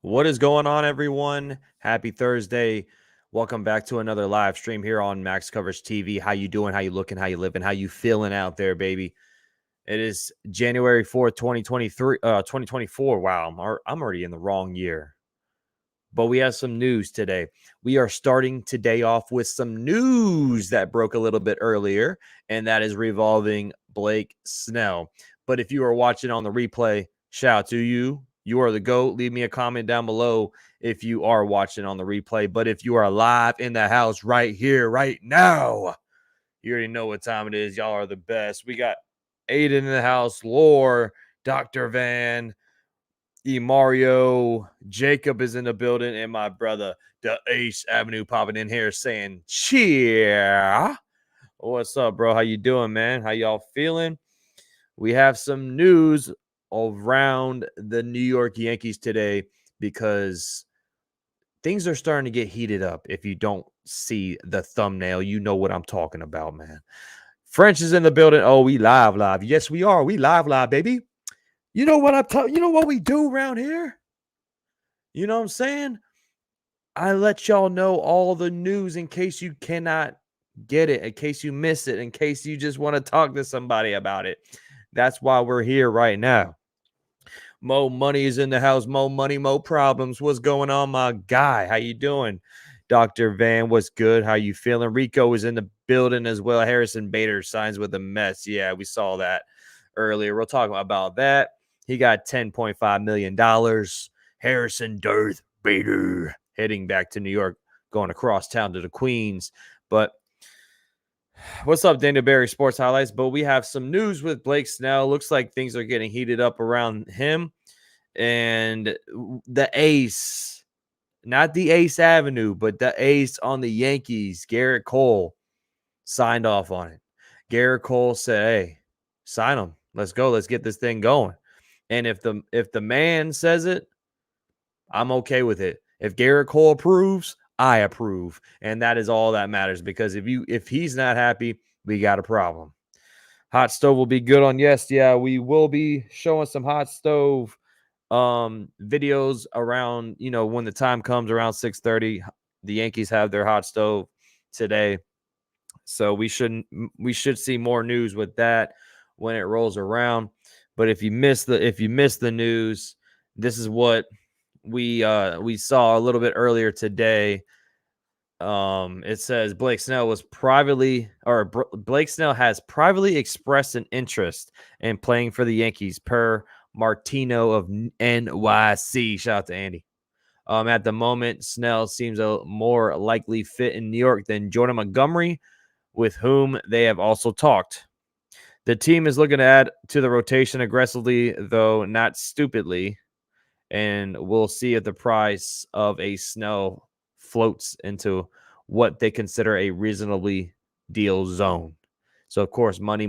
What is going on, everyone? Happy Thursday. Welcome back to another live stream here on Max Coverage TV. How you doing? How you looking? How you living? How you feeling out there, baby? It is January 4th, 2024. Wow, I'm already in the wrong year. But we have some news today. We are starting today off with some news that broke a little bit earlier, and that is revolving Blake Snell. But if you are watching on the replay, shout out to you. You are the GOAT. Leave me a comment down below if you are watching on the replay. But if you are live in the house right here, right now, you already know what time it is. Y'all are the best. We got Aiden in the house, Lore, Dr. Van, Mario, Jacob is in the building, and my brother, the Ace Avenue, popping in here saying, cheer. What's up, bro? How you doing, man? How y'all feeling? We have some news around the New York Yankees today because things are starting to get heated up. If you don't see the thumbnail, you know what I'm talking about, man. French is in the building. Oh, we live. Yes, we are. We live, baby. You know what you know what we do around here? You know what I'm saying? I let y'all know all the news in case you cannot get it, in case you miss it, in case you just want to talk to somebody about it. That's why we're here right now. Mo Money is in the house. Mo Money, Mo Problems. What's going on, my guy? How you doing? Dr. Van, what's good? How you feeling? Rico is in the building as well. Harrison Bader signs with a mess. Yeah, we saw that earlier. We'll talk about that. He got $10.5 million. Harrison Darth Bader heading back to New York, going across town to the Queens. But what's up, Daniel Barry Sports Highlights? But we have some news with Blake Snell. Looks like things are getting heated up around him. And the ace, not the Ace Avenue, but the ace on the Yankees, Gerrit Cole, signed off on it. Gerrit Cole said, hey, sign him. Let's go. Let's get this thing going. And if the man says it, I'm okay with it. If Gerrit Cole approves, I approve. And that is all that matters, because if he's not happy, we got a problem. Hot stove will be good on yes. Yeah, we will be showing some hot stove videos around, when the time comes around 6:30. The Yankees have their hot stove today. So we should see more news with that when it rolls around. But if you miss the news, this is what we saw a little bit earlier today. It says Blake Snell has privately expressed an interest in playing for the Yankees, per Martino of NYC. Shout out to Andy. At the moment, Snell seems a more likely fit in New York than Jordan Montgomery, with whom they have also talked. The team is looking to add to the rotation aggressively, though not stupidly, and we'll see if the price of a Snell floats into what they consider a reasonably deal zone. So, of course, money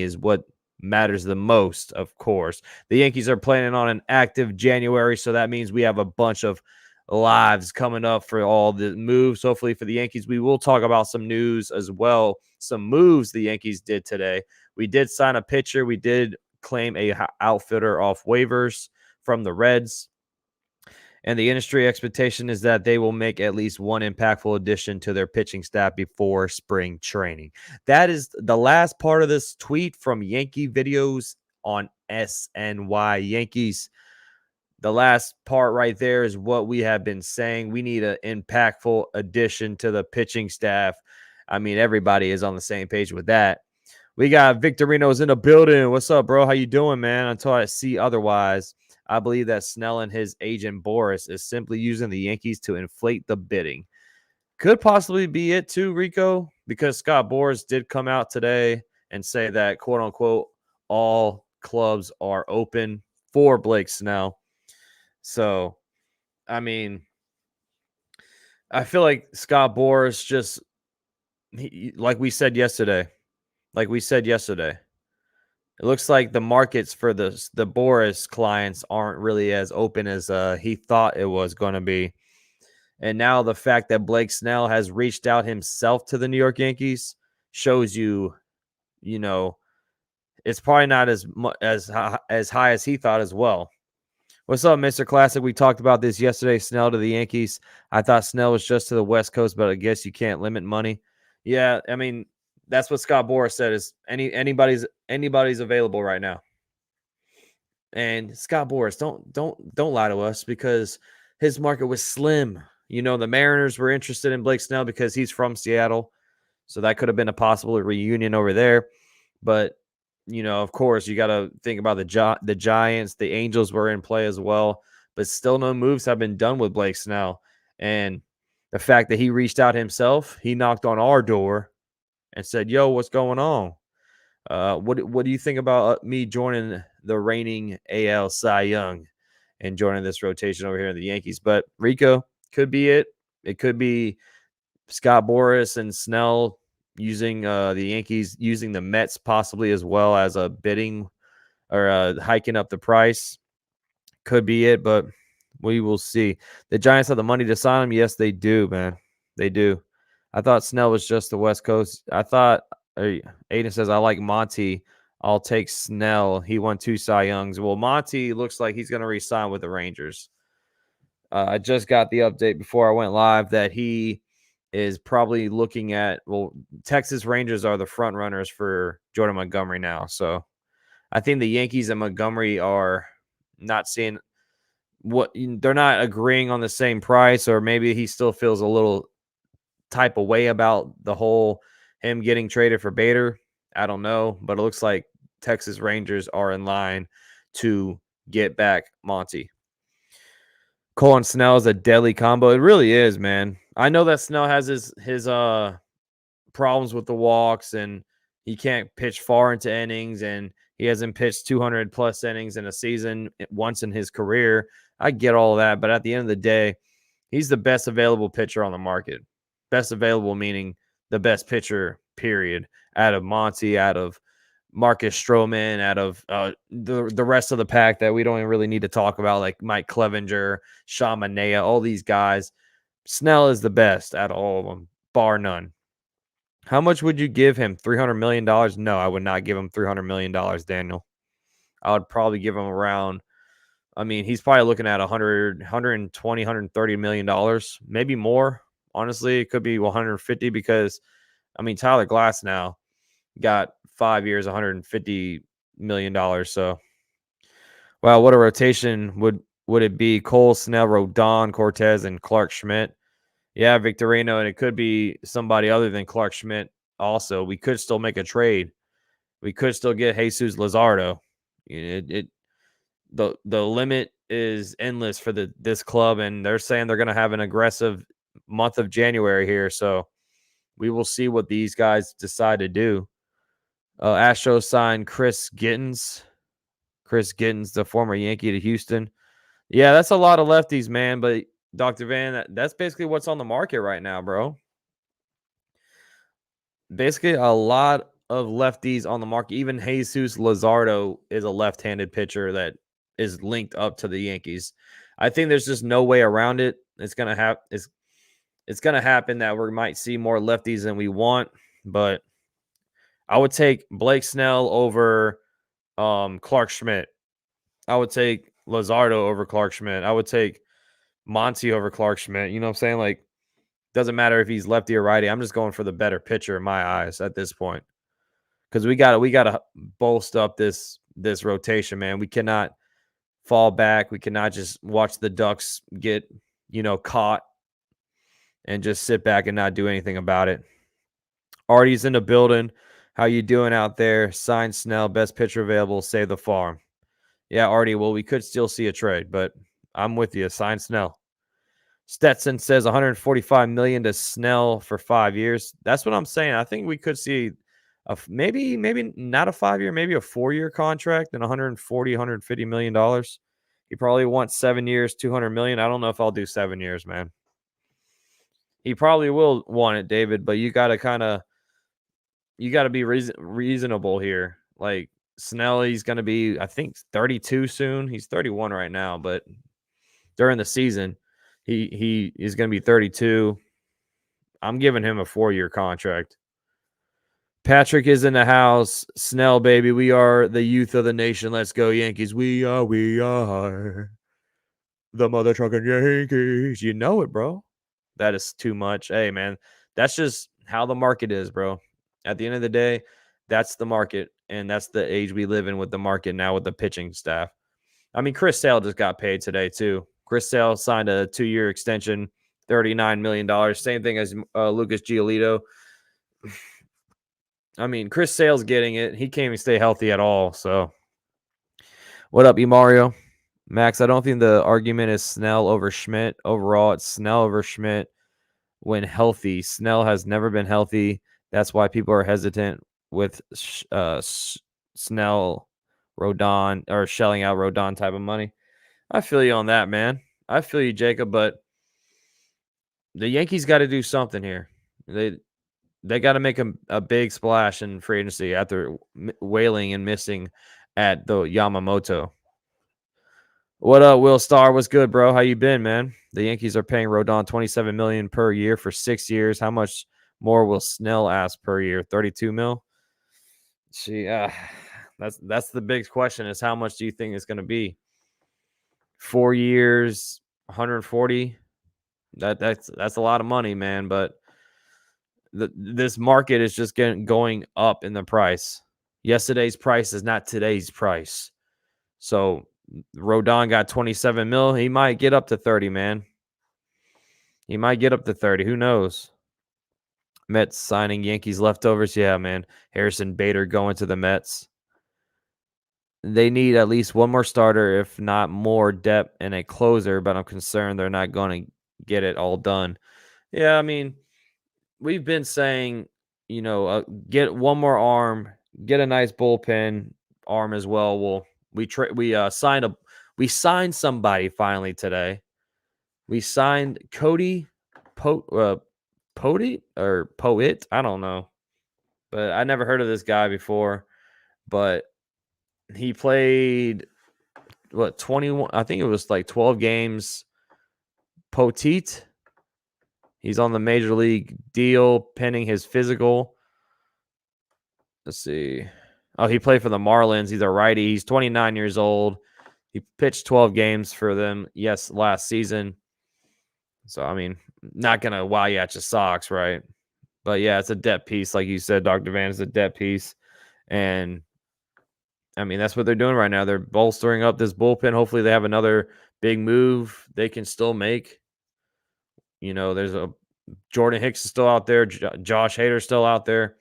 is what matters the most, of course. The Yankees are planning on an active January, so that means we have a bunch of lives coming up for all the moves. Hopefully for the Yankees, we will talk about some news as well, some moves the Yankees did today. We did sign a pitcher. We did claim a outfielder off waivers from the Reds. And the industry expectation is that they will make at least one impactful addition to their pitching staff before spring training. That is the last part of this tweet from Yankee Videos on SNY Yankees. The last part right there is what we have been saying. We need an impactful addition to the pitching staff. I mean, everybody is on the same page with that. We got Victorino's in the building. What's up, bro? How you doing, man? Until I see otherwise. I believe that Snell and his agent Boris is simply using the Yankees to inflate the bidding. Could possibly be it too, Rico, because Scott Boras did come out today and say that, quote unquote, all clubs are open for Blake Snell. So, I mean, I feel like Scott Boras just, like we said yesterday, it looks like the markets for the Boris clients aren't really as open as he thought it was going to be. And now the fact that Blake Snell has reached out himself to the New York Yankees shows you, it's probably not as high as he thought as well. What's up, Mr. Classic? We talked about this yesterday. Snell to the Yankees. I thought Snell was just to the West Coast, but I guess you can't limit money. Yeah, I mean, that's what Scott Boras said is anybody's available right now. And Scott Boras, don't lie to us because his market was slim. You know, the Mariners were interested in Blake Snell because he's from Seattle. So that could have been a possible reunion over there. But, you know, of course, you got to think about the Giants. The Angels were in play as well. But still no moves have been done with Blake Snell. And the fact that he reached out himself, he knocked on our door and said, yo, what's going on? What do you think about me joining the reigning AL Cy Young and joining this rotation over here in the Yankees? But Rico could be it. It could be Scott Boras and Snell using the Yankees, using the Mets possibly as well as a bidding or hiking up the price. Could be it, but we will see. The Giants have the money to sign him. Yes, they do, man. They do. I thought Snell was just the West Coast. I thought Aiden says, I like Monty. I'll take Snell. He won 2 Cy Youngs. Well, Monty looks like he's going to re-sign with the Rangers. I just got the update before I went live that he is probably looking at, well, Texas Rangers are the front runners for Jordan Montgomery now. So I think the Yankees and Montgomery are not seeing what they're not agreeing on the same price, or maybe he still feels a little type of way about the whole him getting traded for Bader. I don't know, but it looks like Texas Rangers are in line to get back Monty. Cole and Snell is a deadly combo. It really is, man. I know that Snell has his problems with the walks and he can't pitch far into innings and he hasn't pitched 200 plus innings in a season once in his career. I get all of that, but at the end of the day, he's the best available pitcher on the market. Best available meaning the best pitcher, period, out of Monty, out of Marcus Stroman, out of the rest of the pack that we don't even really need to talk about, like Mike Clevenger, Sean Manaea, all these guys. Snell is the best out of all of them, bar none. How much would you give him? $300 million? No, I would not give him $300 million, Daniel. I would probably give him around, I mean, he's probably looking at 100, 120, $130 million, maybe more. Honestly, it could be 150 because, I mean, Tyler Glass now got 5 years, $150 million. So, wow, what a rotation would it be? Cole, Snell, Rodon, Cortez, and Clark Schmidt. Yeah, Victorino, and it could be somebody other than Clark Schmidt also. We could still make a trade. We could still get Jesus Luzardo. The limit is endless for this club, and they're saying they're going to have an aggressive month of January here. So we will see what these guys decide to do. Astros signed Chris Gittens. Chris Gittens, the former Yankee to Houston. Yeah, that's a lot of lefties, man. But Dr. Van, that's basically what's on the market right now, bro. Basically, a lot of lefties on the market. Even Jesus Luzardo is a left-handed pitcher that is linked up to the Yankees. I think there's just no way around it. It's gonna happen that we might see more lefties than we want. But I would take Blake Snell over Clark Schmidt. I would take Luzardo over Clark Schmidt. I would take Monty over Clark Schmidt. You know what I'm saying? Like, doesn't matter if he's lefty or righty. I'm just going for the better pitcher in my eyes at this point. Because we gotta bolster up this rotation, man. We cannot fall back. We cannot just watch the Ducks get, caught and just sit back and not do anything about it. Artie's in the building. How you doing out there? Sign Snell, best pitcher available. Save the farm. Yeah, Artie. Well, we could still see a trade, but I'm with you. Sign Snell. Stetson says $145 million to Snell for 5 years. That's what I'm saying. I think we could see maybe not a 5-year, maybe a 4-year contract and $150 million. He probably wants 7 years, $200 million. I don't know if I'll do 7 years, man. He probably will want it, David, but you got to be reasonable here. Like Snell, he's going to be, I think, 32 soon. He's 31 right now, but during the season, he is going to be 32. I'm giving him a 4-year contract. Patrick is in the house. Snell, baby, we are the youth of the nation. Let's go, Yankees. We are. The mother trucking Yankees. You know it, bro. That is too much. Hey, man, that's just how the market is, bro. At the end of the day, that's the market, and that's the age we live in with the market now with the pitching staff. I mean, Chris Sale just got paid today too. Chris Sale signed a 2-year extension, $39 million. Same thing as Lucas Giolito. I mean, Chris Sale's getting it. He can't even stay healthy at all. So, what up, Mario? Max, I don't think the argument is Snell over Schmidt. Overall, it's Snell over Schmidt when healthy. Snell has never been healthy. That's why people are hesitant with Snell, Rodon, or shelling out Rodon type of money. I feel you on that, man. I feel you, Jacob, but the Yankees got to do something here. They got to make a big splash in free agency after wailing and missing at the Yamamoto. What up, Will Starr? What's good, bro? How you been, man? The Yankees are paying Rodon $27 million per year for 6 years. How much more will Snell ask per year? 32 mil. See, that's the big question: is how much do you think it's going to be? 4 years, 140. That's a lot of money, man. But this market is just going up in the price. Yesterday's price is not today's price. So Rodon got 27 mil. He might get up to 30, man. He might get up to 30. Who knows? Mets signing Yankees leftovers. Yeah, man. Harrison Bader going to the Mets. They need at least one more starter, if not more depth and a closer, but I'm concerned they're not going to get it all done. Yeah, I mean, we've been saying, get one more arm, get a nice bullpen arm as well. Well, we signed somebody finally today. We signed Cody Poteet or Poet. I don't know, but I never heard of this guy before. But he played 21. I think it was like 12 games. Poteet. He's on the major league deal pending his physical. Let's see. Oh, he played for the Marlins. He's a righty. He's 29 years old. He pitched 12 games for them, yes, last season. So, I mean, not going to wow you at your socks, right? But, yeah, it's a depth piece. Like you said, Dr. Van, is a depth piece. And, I mean, that's what they're doing right now. They're bolstering up this bullpen. Hopefully they have another big move they can still make. There's a Jordan Hicks is still out there. Josh Hader's still out there.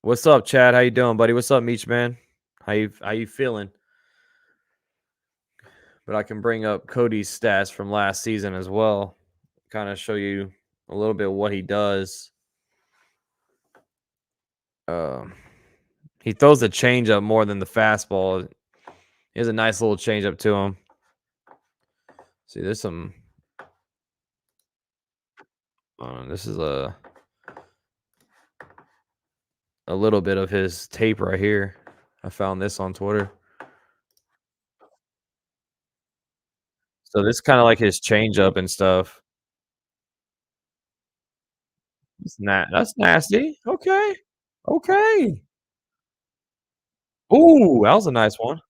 What's up, Chad? How you doing, buddy? What's up, Meech, man? How you feeling? But I can bring up Cody's stats from last season as well. Kind of show you a little bit what he does. He throws the changeup more than the fastball. He has a nice little changeup to him. See, there's some. This is a little bit of his tape right here. I found this on Twitter. So this is kind of like his changeup and stuff. That's nasty. Okay. Okay. Ooh, that was a nice one.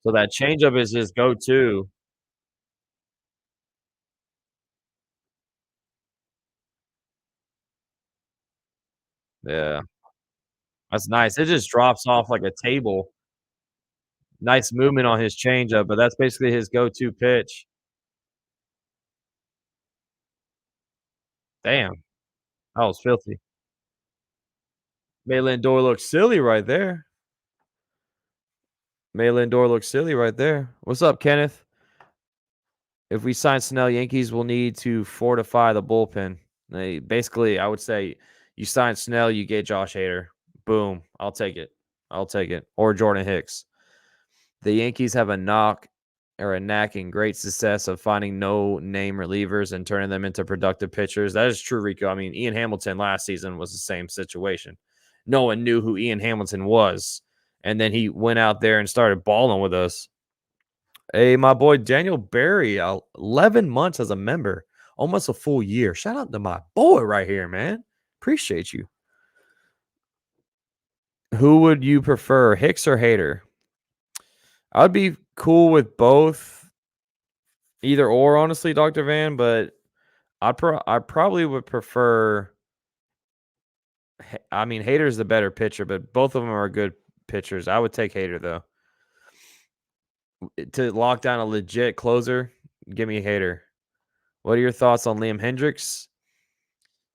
So that changeup is his go-to. Yeah, that's nice. It just drops off like a table. Nice movement on his changeup, but that's basically his go-to pitch. Damn, that was filthy. May Lindor looks silly right there. May Lindor looks silly right there. What's up, Kenneth? If we sign Snell, Yankees will need to fortify the bullpen. Basically, I would say you sign Snell, you get Josh Hader. Boom. I'll take it. Or Jordan Hicks. The Yankees have a knack and great success of finding no-name relievers and turning them into productive pitchers. That is true, Rico. I mean, Ian Hamilton last season was the same situation. No one knew who Ian Hamilton was, and then he went out there and started balling with us. Hey, my boy Daniel Barry, 11 months as a member, almost a full year. Shout out to my boy right here, man. Appreciate you. Who would you prefer, Hicks or Hader? I'd be cool with both, either or, honestly, Dr. Van, but I probably would prefer. I mean, Hader's the better pitcher, but both of them are good pitchers. I would take Hader though. To lock down a legit closer, give me Hader. What are your thoughts on Liam Hendricks?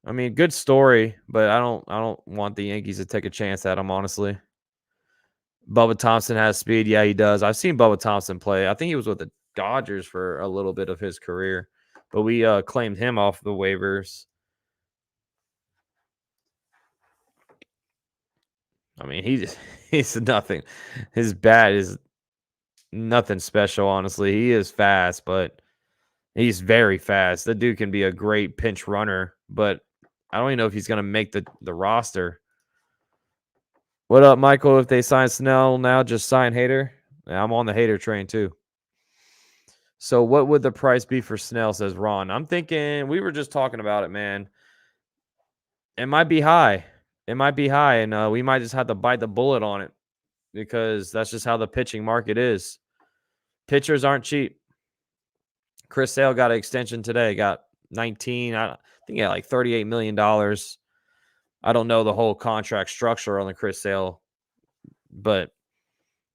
I mean, good story, but I don't want the Yankees to take a chance at him, honestly. Bubba Thompson has speed. Yeah, he does. I've seen Bubba Thompson play. I think he was with the Dodgers for a little bit of his career, but we claimed him off the waivers. I mean, he's nothing. His bat is nothing special, honestly. He is fast, but he's very fast. The dude can be a great pinch runner, but I don't even know if he's going to make the roster. What up, Michael? If they sign Snell now, just sign Hader. Yeah, I'm on the Hader train too. So what would the price be for Snell, says Ron? I'm thinking, we were just talking about it, man. It might be high. It might be high, and we might just have to bite the bullet on it because that's just how the pitching market is. Pitchers aren't cheap. Chris Sale got an extension today, got 19. I think he got like $38 million. I don't know the whole contract structure on the Chris Sale, but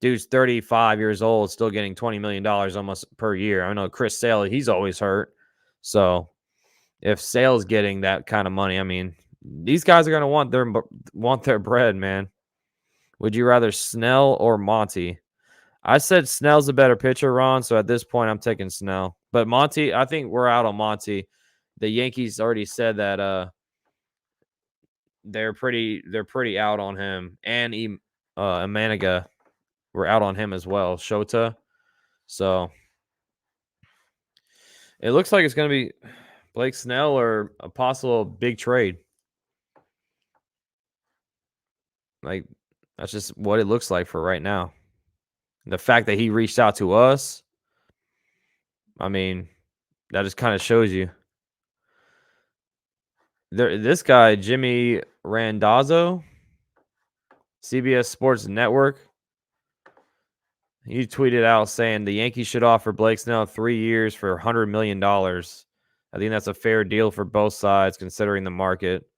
dude's 35 years old, still getting $20 million almost per year. I know Chris Sale, he's always hurt. So if Sale's getting that kind of money, I mean, these guys are going to want their bread, man. Would you rather Snell or Monty? I said Snell's a better pitcher, Ron. So at this point, I'm taking Snell. But Monty, I think we're out on Monty. The Yankees already said that they're pretty out on him, and Emanaga were out on him as well. Shota. So it looks like it's going to be Blake Snell or a possible big trade. Like, that's just what it looks like for right now. The fact that he reached out to us, I mean, that just kind of shows you. This guy, Jimmy Randazzo, CBS Sports Network, he tweeted out saying the Yankees should offer Blake Snell 3 years for $100 million. I think that's a fair deal for both sides considering the market.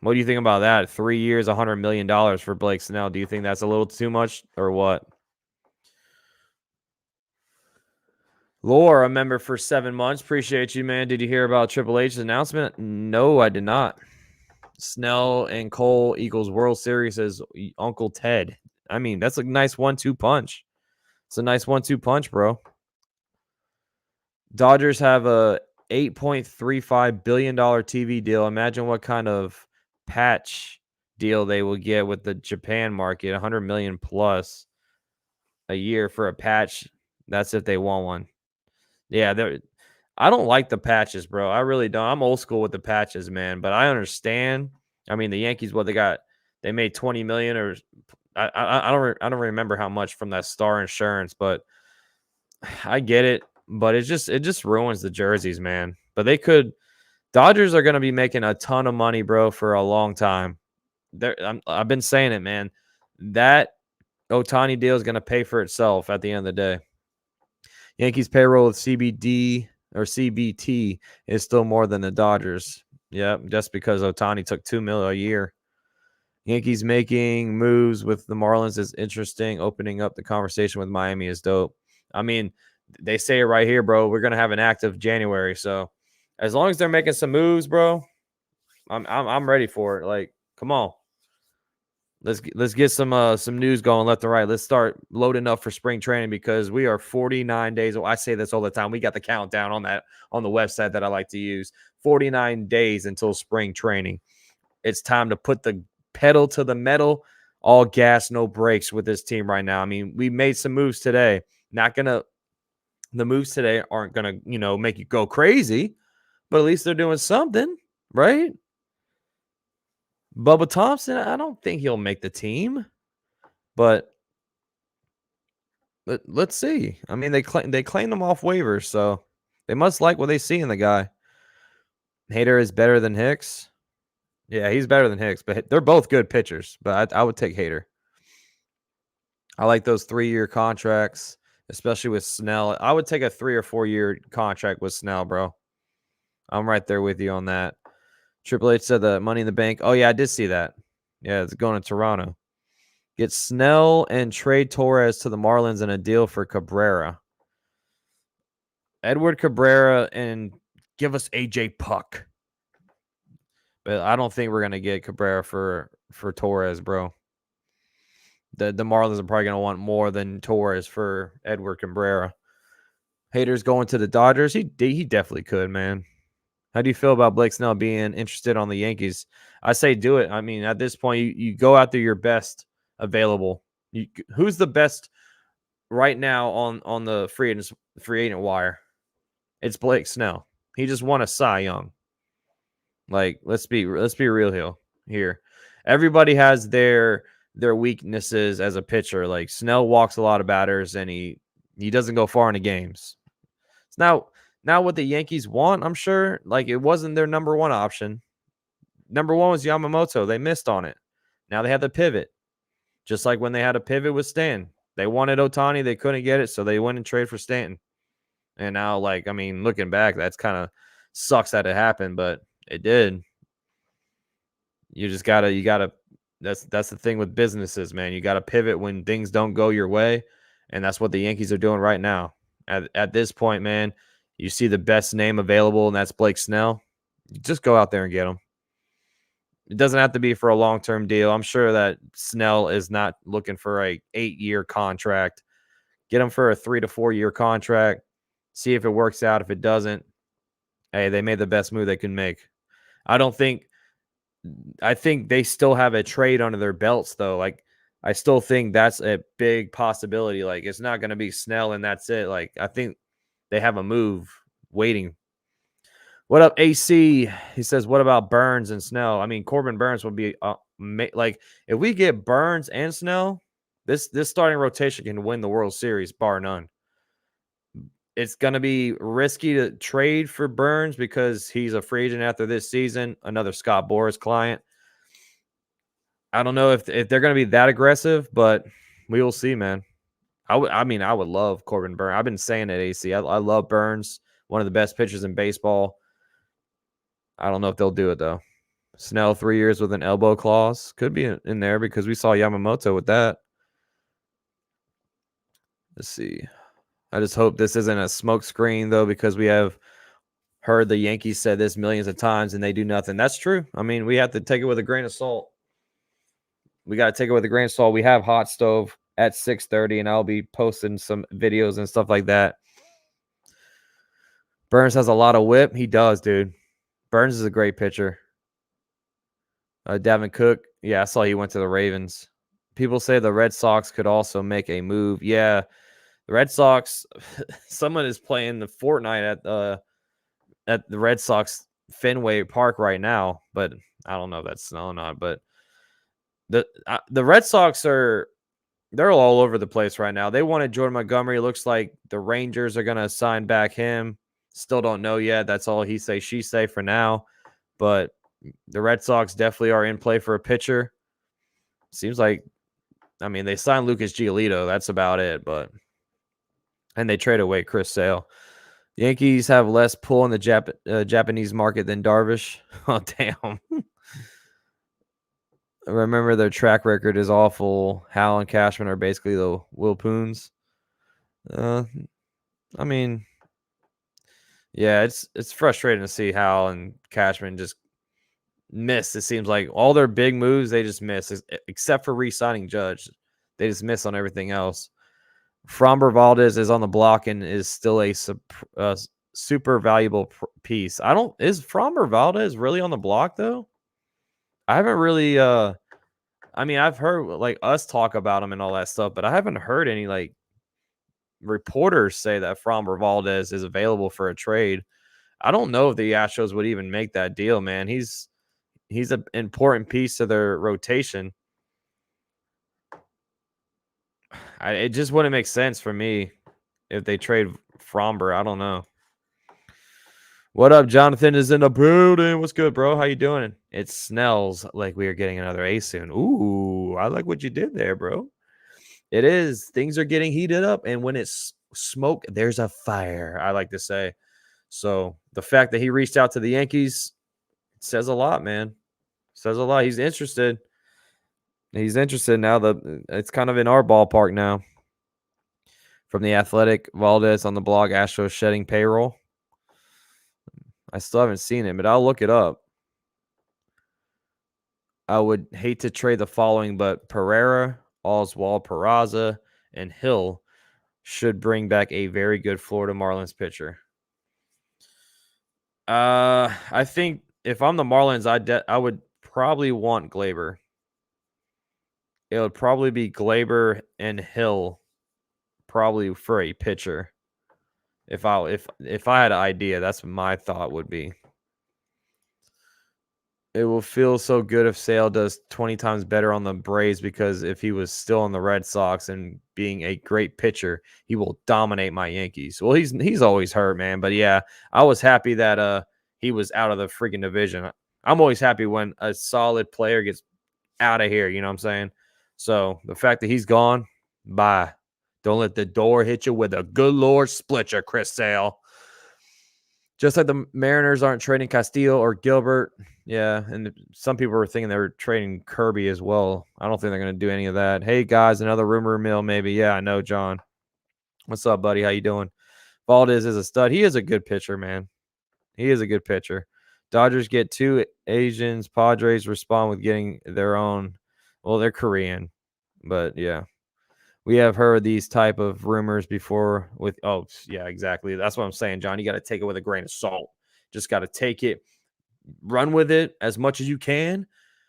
What do you think about that? 3 years, $100 million for Blake Snell. Do you think that's a little too much or what? Lore, a member for 7 months. Appreciate you, man. Did you hear about Triple H's announcement? No, I did not. Snell and Cole equals World Series as Uncle Ted. I mean, that's a nice 1-2 punch. It's a nice 1-2 punch, bro. Dodgers have a $8.35 billion TV deal. Imagine what kind of patch deal they will get with the Japan market. 100 million plus a year for a patch. That's if they want one. Yeah, I don't like the patches, bro. I really don't. I'm old school with the patches, man. But I understand. I mean, the Yankees, what they got? They made 20 million, or I don't remember how much from that Star Insurance, but I get it. But it just ruins the jerseys, man. But Dodgers are going to be making a ton of money, bro, for a long time. I've been saying it, man. That Ohtani deal is going to pay for itself at the end of the day. Yankees payroll with CBD or CBT is still more than the Dodgers. Yeah, just because Ohtani took $2 million a year. Yankees making moves with the Marlins is interesting. Opening up the conversation with Miami is dope. I mean, they say it right here, bro. We're gonna have an active January, so as long as they're making some moves, bro, I'm ready for it. Like, come on. Let's get some news going left and right. Let's start loading up for spring training because we are 49 days. I say this all the time. We got the countdown on the website that I like to use. 49 days until spring training. It's time to put the pedal to the metal, all gas, no brakes with this team right now. I mean, we made some moves today. The moves today aren't gonna, make you go crazy, but at least they're doing something, right? Bubba Thompson, I don't think he'll make the team, but let's see. I mean, they claimed him off waivers, so they must like what they see in the guy. Hader is better than Hicks. Yeah, he's better than Hicks, but they're both good pitchers. But I would take Hader. I like those 3-year contracts, especially with Snell. I would take a 3 or 4-year contract with Snell, bro. I'm right there with you on that. Triple H said the Money in the Bank. Oh, yeah, I did see that. Yeah, it's going to Toronto. Get Snell and trade Torres to the Marlins in a deal for Cabrera. Edward Cabrera and give us AJ Puck. But I don't think we're going to get Cabrera for Torres, bro. The Marlins are probably going to want more than Torres for Edward Cabrera. Haters going to the Dodgers. He definitely could, man. How do you feel about Blake Snell being interested on the Yankees? I say do it. I mean, at this point, you go after your best available. Who's the best right now on the free agent wire? It's Blake Snell. He just won a Cy Young. Like, let's be real here. Everybody has their weaknesses as a pitcher. Like Snell walks a lot of batters and he doesn't go far into games. It's now what the Yankees want, I'm sure. Like it wasn't their number one option. Number one was Yamamoto. They missed on it. Now they have the pivot. Just like when they had a pivot with Stan. They wanted Ohtani, they couldn't get it, so they went and traded for Stanton. And now, like, I mean, looking back, that's kind of sucks that it happened, but it did. You just gotta that's the thing with businesses, man. You gotta pivot when things don't go your way. And that's what the Yankees are doing right now. At this point, man, you see the best name available, and that's Blake Snell. Just go out there and get him. It doesn't have to be for a long-term deal. I'm sure that Snell is not looking for a 8-year contract. Get him for a 3 to 4 year contract. See if it works out. If it doesn't, hey, they made the best move they can make. I think they still have a trade under their belts, though. Like, I still think that's a big possibility. Like, it's not going to be Snell and that's it. Like, I think they have a move waiting. What up, AC? He says, what about Burns and Snell? I mean, Corbin Burns would be like, if we get Burns and Snell, this starting rotation can win the World Series, bar none. It's going to be risky to trade for Burns because he's a free agent after this season, another Scott Boras client. I don't know if they're going to be that aggressive, but we will see, man. I would love Corbin Burns. I've been saying it, AC. I love Burns, one of the best pitchers in baseball. I don't know if they'll do it, though. Snell, 3 years with an elbow clause. Could be in there because we saw Yamamoto with that. Let's see. I just hope this isn't a smoke screen, though, because we have heard the Yankees said this millions of times and they do nothing. That's true. I mean, we have to take it with a grain of salt. We got to take it with a grain of salt. We have Hot Stove at 6:30, and I'll be posting some videos and stuff like that. Burns has a lot of whip. He does, dude. Burns is a great pitcher. Davin Cook, yeah, I saw he went to the Ravens. People say the Red Sox could also make a move. Yeah, the Red Sox, someone is playing the Fortnite at the Red Sox Fenway Park right now, but I don't know if that's Snell or not. But the Red Sox they're all over the place right now. They wanted Jordan Montgomery. It looks like the Rangers are going to sign back him. Still don't know yet. That's all he say, she say for now. But the Red Sox definitely are in play for a pitcher. Seems like, I mean, they signed Lucas Giolito. That's about it. And they trade away Chris Sale. Yankees have less pull in the Japanese market than Darvish. Oh, damn. Remember, their track record is awful. Hal and Cashman are basically the Wilpoons. I mean, yeah, it's frustrating to see Hal and Cashman just miss. It seems like all their big moves, they just miss, except for re-signing Judge. They just miss on everything else. Framber Valdez is on the block and is still a super valuable piece. Is Framber Valdez really on the block, though? I haven't really I mean, I've heard like us talk about him and all that stuff, but I haven't heard any like reporters say that Framber Valdez is available for a trade. I don't know if the Astros would even make that deal, man. He's an important piece of their rotation. It just wouldn't make sense for me if they trade Framber. I don't know. What up, Jonathan is in the building. What's good, bro? How you doing? It smells like we are getting another ace soon. Ooh, I like what you did there, bro. It is. Things are getting heated up, and when it's smoke, there's a fire, I like to say. So the fact that he reached out to the Yankees says a lot, man. Says a lot. He's interested. He's interested now. It's kind of in our ballpark now. From the Athletic, Valdez on the blog, Astros shedding payroll. I still haven't seen it, but I'll look it up. I would hate to trade the following, but Pereira, Oswald, Peraza, and Hill should bring back a very good Florida Marlins pitcher. I think if I'm the Marlins, I would probably want Glaber. It would probably be Glaber and Hill, probably for a pitcher. If I had an idea, that's what my thought would be. It will feel so good if Sale does 20 times better on the Braves, because if he was still on the Red Sox and being a great pitcher, he will dominate my Yankees. Well, he's always hurt, man. But yeah, I was happy that he was out of the freaking division. I'm always happy when a solid player gets out of here. You know what I'm saying? So the fact that he's gone, bye. Don't let the door hit you with a good Lord split you, Chris Sale. Just like the Mariners aren't trading Castillo or Gilbert. Yeah, and some people were thinking they were trading Kirby as well. I don't think they're going to do any of that. Hey, guys, another rumor mill maybe. Yeah, I know, John. What's up, buddy? How you doing? Valdez is a stud. He is a good pitcher, man. He is a good pitcher. Dodgers get 2 Asians. Padres respond with getting their own. Well, they're Korean, but yeah. We have heard these type of rumors before with, oh, yeah, exactly. That's what I'm saying, John. You got to take it with a grain of salt. Just got to take it, run with it as much as you can.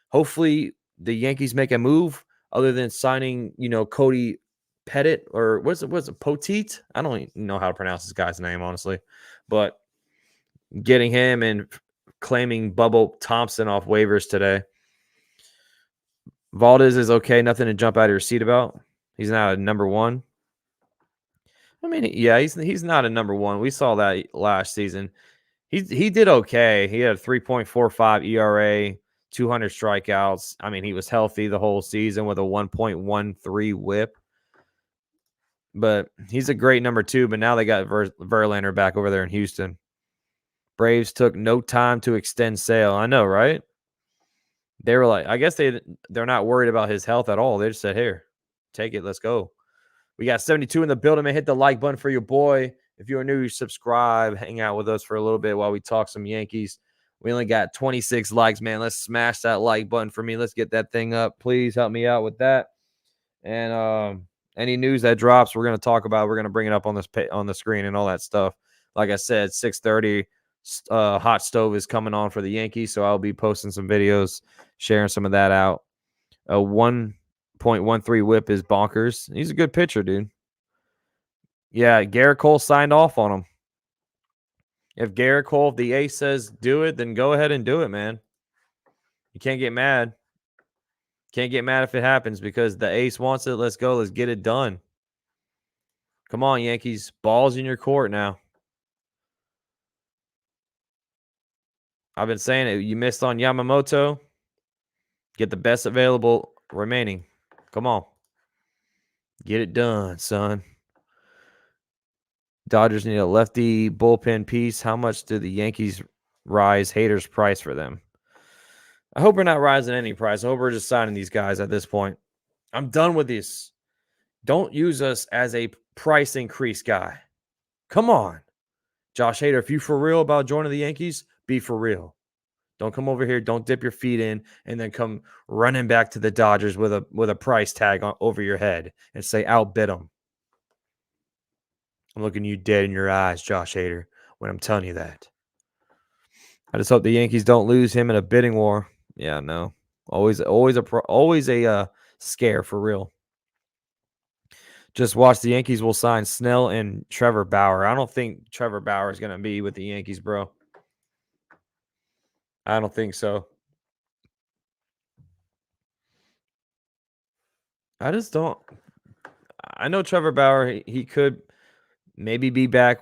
Hopefully the Yankees make a move other than signing, Cody Pettit, or what's it, Poteet? I don't even know how to pronounce this guy's name, honestly. But getting him and claiming Bubba Thompson off waivers today. Valdez is okay. Nothing to jump out of your seat about. He's not a number one. I mean, yeah, he's not a number one. We saw that last season. He did okay. He had a 3.45 ERA, 200 strikeouts. I mean, he was healthy the whole season with a 1.13 WHIP. But he's a great number 2. But now they got Verlander back over there in Houston. Braves took no time to extend Sale. I know, right? They were like, I guess they're not worried about his health at all. They just said, here, take it. Let's go. We got 72 in the building, man. Hit the like button for your boy. If you're new, subscribe. Hang out with us for a little bit while we talk some Yankees. We only got 26 likes, man. Let's smash that like button for me. Let's get that thing up. Please help me out with that. And any news that drops, we're going to talk about. We're going to bring it up on the screen and all that stuff. Like I said, 6:30, hot stove is coming on for the Yankees, so I'll be posting some videos, sharing some of that out. 1.13 whip is bonkers. He's a good pitcher, dude. Yeah, Gerrit Cole signed off on him. If Gerrit Cole, if the ace says do it, then go ahead and do it, man. You can't get mad. Can't get mad if it happens because the ace wants it. Let's go. Let's get it done. Come on, Yankees. Ball's in your court now. I've been saying it. You missed on Yamamoto. Get the best available remaining. Come on. Get it done, son. Dodgers need a lefty bullpen piece. How much do the Yankees rise haters' price for them? I hope we're not rising any price. I hope we're just signing these guys at this point. I'm done with this. Don't use us as a price increase guy. Come on. Josh Hader, if you for real about joining the Yankees, be for real. Don't come over here. Don't dip your feet in and then come running back to the Dodgers with a price tag over your head and say outbid them. I'm looking you dead in your eyes, Josh Hader, when I'm telling you that. I just hope the Yankees don't lose him in a bidding war. Yeah, no. Always a scare for real. Just watch, the Yankees will sign Snell and Trevor Bauer. I don't think Trevor Bauer is going to be with the Yankees, bro. I don't think so. I just don't. I know Trevor Bauer, he could maybe be back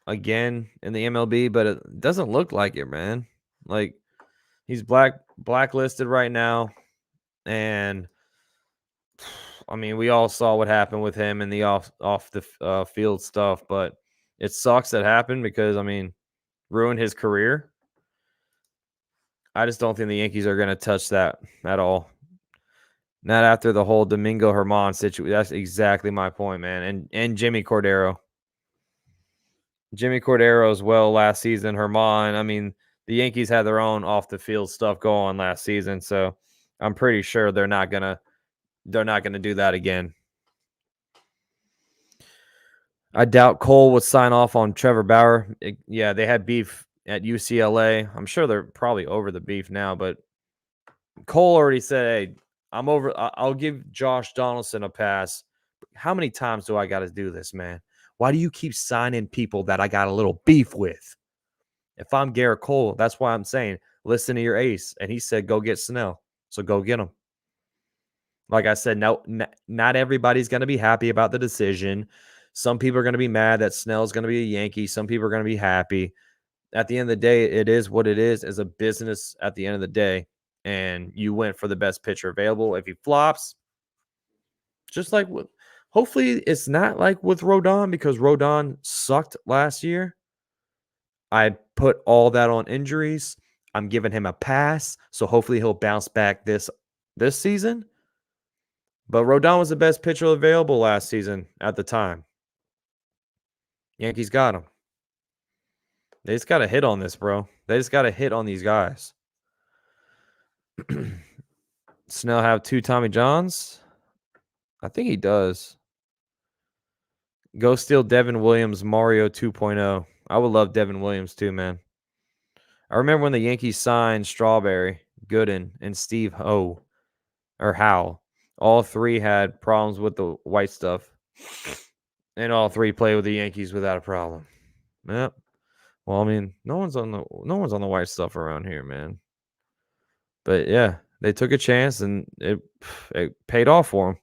again in the MLB, but it doesn't look like it, man. Like, he's blacklisted right now, and I mean, we all saw what happened with him in the off the field stuff, but it sucks that happened because, I mean, ruined his career. I just don't think the Yankees are going to touch that at all. Not after the whole Domingo Germán situation. That's exactly my point, man. And Jimmy Cordero. Jimmy Cordero as well last season. Germán. I mean, the Yankees had their own off the field stuff going on last season, so I'm pretty sure they're not gonna do that again. I doubt Cole would sign off on Trevor Bauer. Yeah, they had beef at UCLA. I'm sure they're probably over the beef now, but Cole already said, "Hey, I'm over. I'll give Josh Donaldson a pass. How many times do I got to do this, man? Why do you keep signing people that I got a little beef with? If I'm Gerrit Cole, that's why I'm saying, listen to your ace." And he said, "Go get Snell. So go get him." Like I said, no, not everybody's going to be happy about the decision. Some people are going to be mad that Snell's going to be a Yankee. Some people are going to be happy. At the end of the day, it is what it is as a business at the end of the day. And you went for the best pitcher available. If he flops, just like with, hopefully it's not like with Rodon, because Rodon sucked last year. I put all that on injuries. I'm giving him a pass. So hopefully he'll bounce back this season. But Rodon was the best pitcher available last season at the time. Yankees got him. They just got to hit on this, bro. They just got to hit on these guys. Snell have 2 Tommy Johns? I think he does. Go steal Devin Williams, Mario 2.0. I would love Devin Williams too, man. I remember when the Yankees signed Strawberry, Gooden, and Steve Howe. All 3 had problems with the white stuff. And all 3 played with the Yankees without a problem. Yep. Well, I mean, no one's on the white stuff around here, man. But yeah, they took a chance and it paid off for them.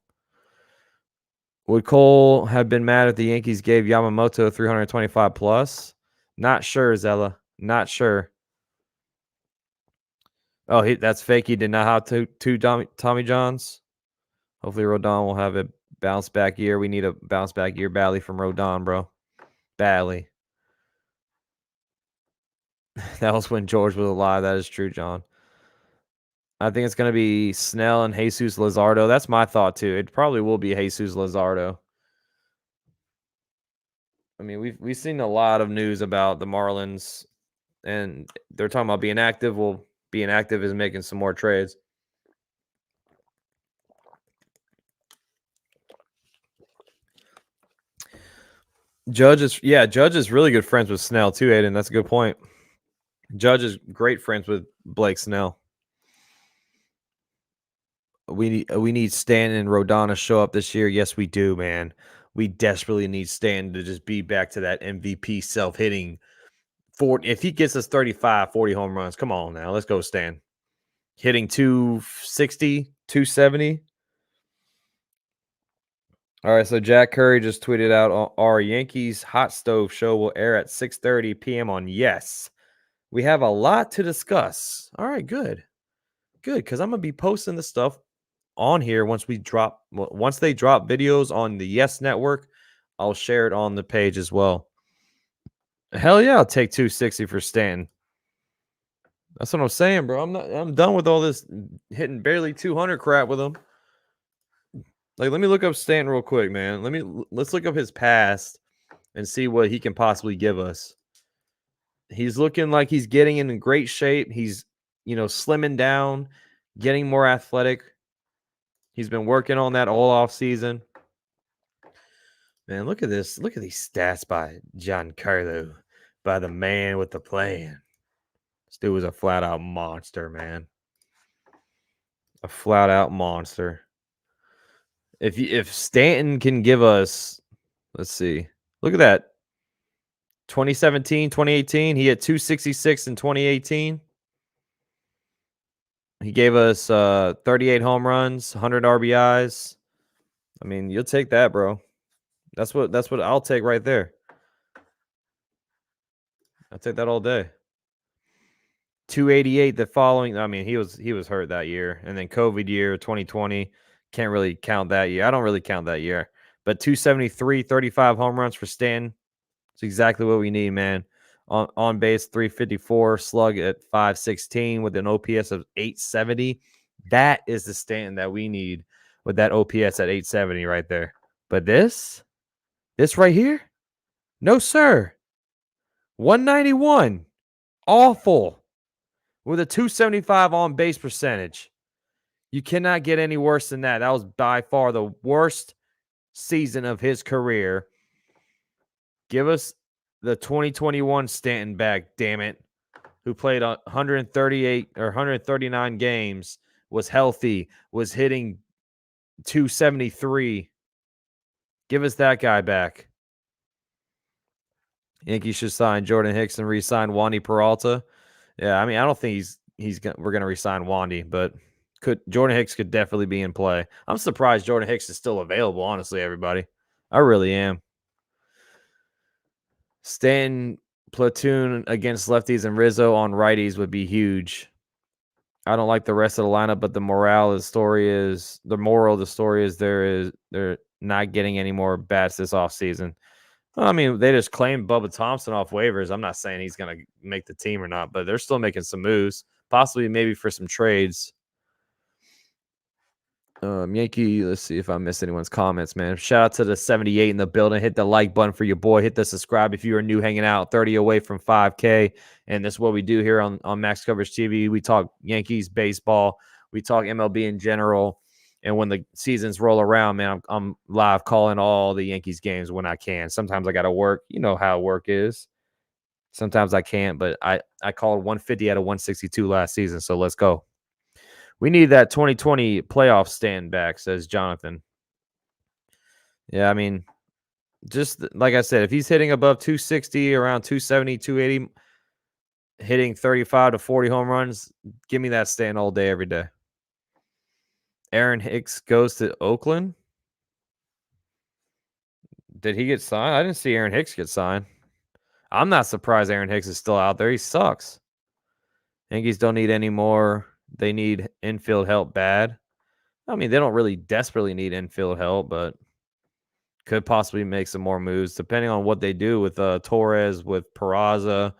Would Cole have been mad if the Yankees gave Yamamoto 325 plus? Not sure, Zella. Not sure. Oh, that's fake. He did not have two Tommy Johns. Hopefully Rodon will have a bounce back year. We need a bounce back year badly from Rodon, bro. Badly. That was when George was alive. That is true, John. I think it's going to be Snell and Jesus Luzardo. That's my thought, too. It probably will be Jesus Luzardo. I mean, we've seen a lot of news about the Marlins, and they're talking about being active. Well, being active is making some more trades. Judge is really good friends with Snell, too, Aiden. That's a good point. Judge is great friends with Blake Snell. We need Stanton and Rodon to show up this year. Yes, we do, man. We desperately need Stanton to just be back to that MVP self-hitting. If he gets us 35, 40 home runs, come on now. Let's go, Stan. Hitting 260, 270. All right, so Jack Curry just tweeted out, our Yankees hot stove show will air at 6:30 p.m. on Yes. We have a lot to discuss. All right, good. Good, because I'm going to be posting the stuff on here once they drop videos on the Yes Network. I'll share it on the page as well. Hell yeah, I'll take 260 for Stanton. That's what I'm saying, bro. I'm done with all this hitting barely 200 crap with him. Like, let me look up Stanton real quick, man. Let's look up his past and see what he can possibly give us. He's looking like he's getting in great shape. He's, slimming down, getting more athletic. He's been working on that all off season. Man, look at this. Look at these stats by Giancarlo, by the man with the plan. This dude was a flat out monster, man. A flat out monster. If Stanton can give us, let's see. Look at that. 2017, 2018, he had 266 in 2018. He gave us 38 home runs, 100 RBIs. I mean, you'll take that, bro. That's what I'll take right there. I'll take that all day. 288 the following. I mean, he was hurt that year, and then COVID year 2020 Can't really count that year. I don't really count that year. But 273, 35 home runs for Stanton. It's exactly what we need, man. On base, 354, slug at 516 with an OPS of 870. That is the Stanton that we need with that OPS at 870 right there. But this right here, no, sir. 191. Awful. With a 275 on base percentage. You cannot get any worse than that. That was by far the worst season of his career. Give us the 2021 Stanton back, damn it, who played 138 or 139 games, was healthy, was hitting 273. Give us that guy back. Yankees should sign Jordan Hicks and re-sign Wandy Peralta. Yeah, I mean, I don't think we're gonna re-sign Wandy, but Jordan Hicks could definitely be in play. I'm surprised Jordan Hicks is still available, honestly, everybody. I really am. Stanton platoon against lefties and Rizzo on righties would be huge. I don't like the rest of the lineup, but the moral of the story is they're not getting any more bats this offseason. Well, I mean, they just claimed Bubba Thompson off waivers. I'm not saying he's going to make the team or not, but they're still making some moves, possibly maybe for some trades. Yankee, let's see if I missed anyone's comments, man. Shout out to the 78 in the building. Hit the like button for your boy. Hit the subscribe if you are new hanging out. 30 away from 5K. And this is what we do here on Max Coverage TV. We talk Yankees baseball. We talk MLB in general. And when the seasons roll around, man, I'm live calling all the Yankees games when I can. Sometimes I got to work. You know how work is. Sometimes I can't, but I called 150 out of 162 last season. So let's go. We need that 2020 playoff stand back, says Jonathan. Yeah, I mean, just like I said, if he's hitting above 260, around 270, 280, hitting 35 to 40 home runs, give me that stand all day, every day. Aaron Hicks goes to Oakland. Did he get signed? I didn't see Aaron Hicks get signed. I'm not surprised Aaron Hicks is still out there. He sucks. Yankees don't need any more. They need infield help bad. I mean, they don't really desperately need infield help, but could possibly make some more moves depending on what they do with Torres, with Peraza.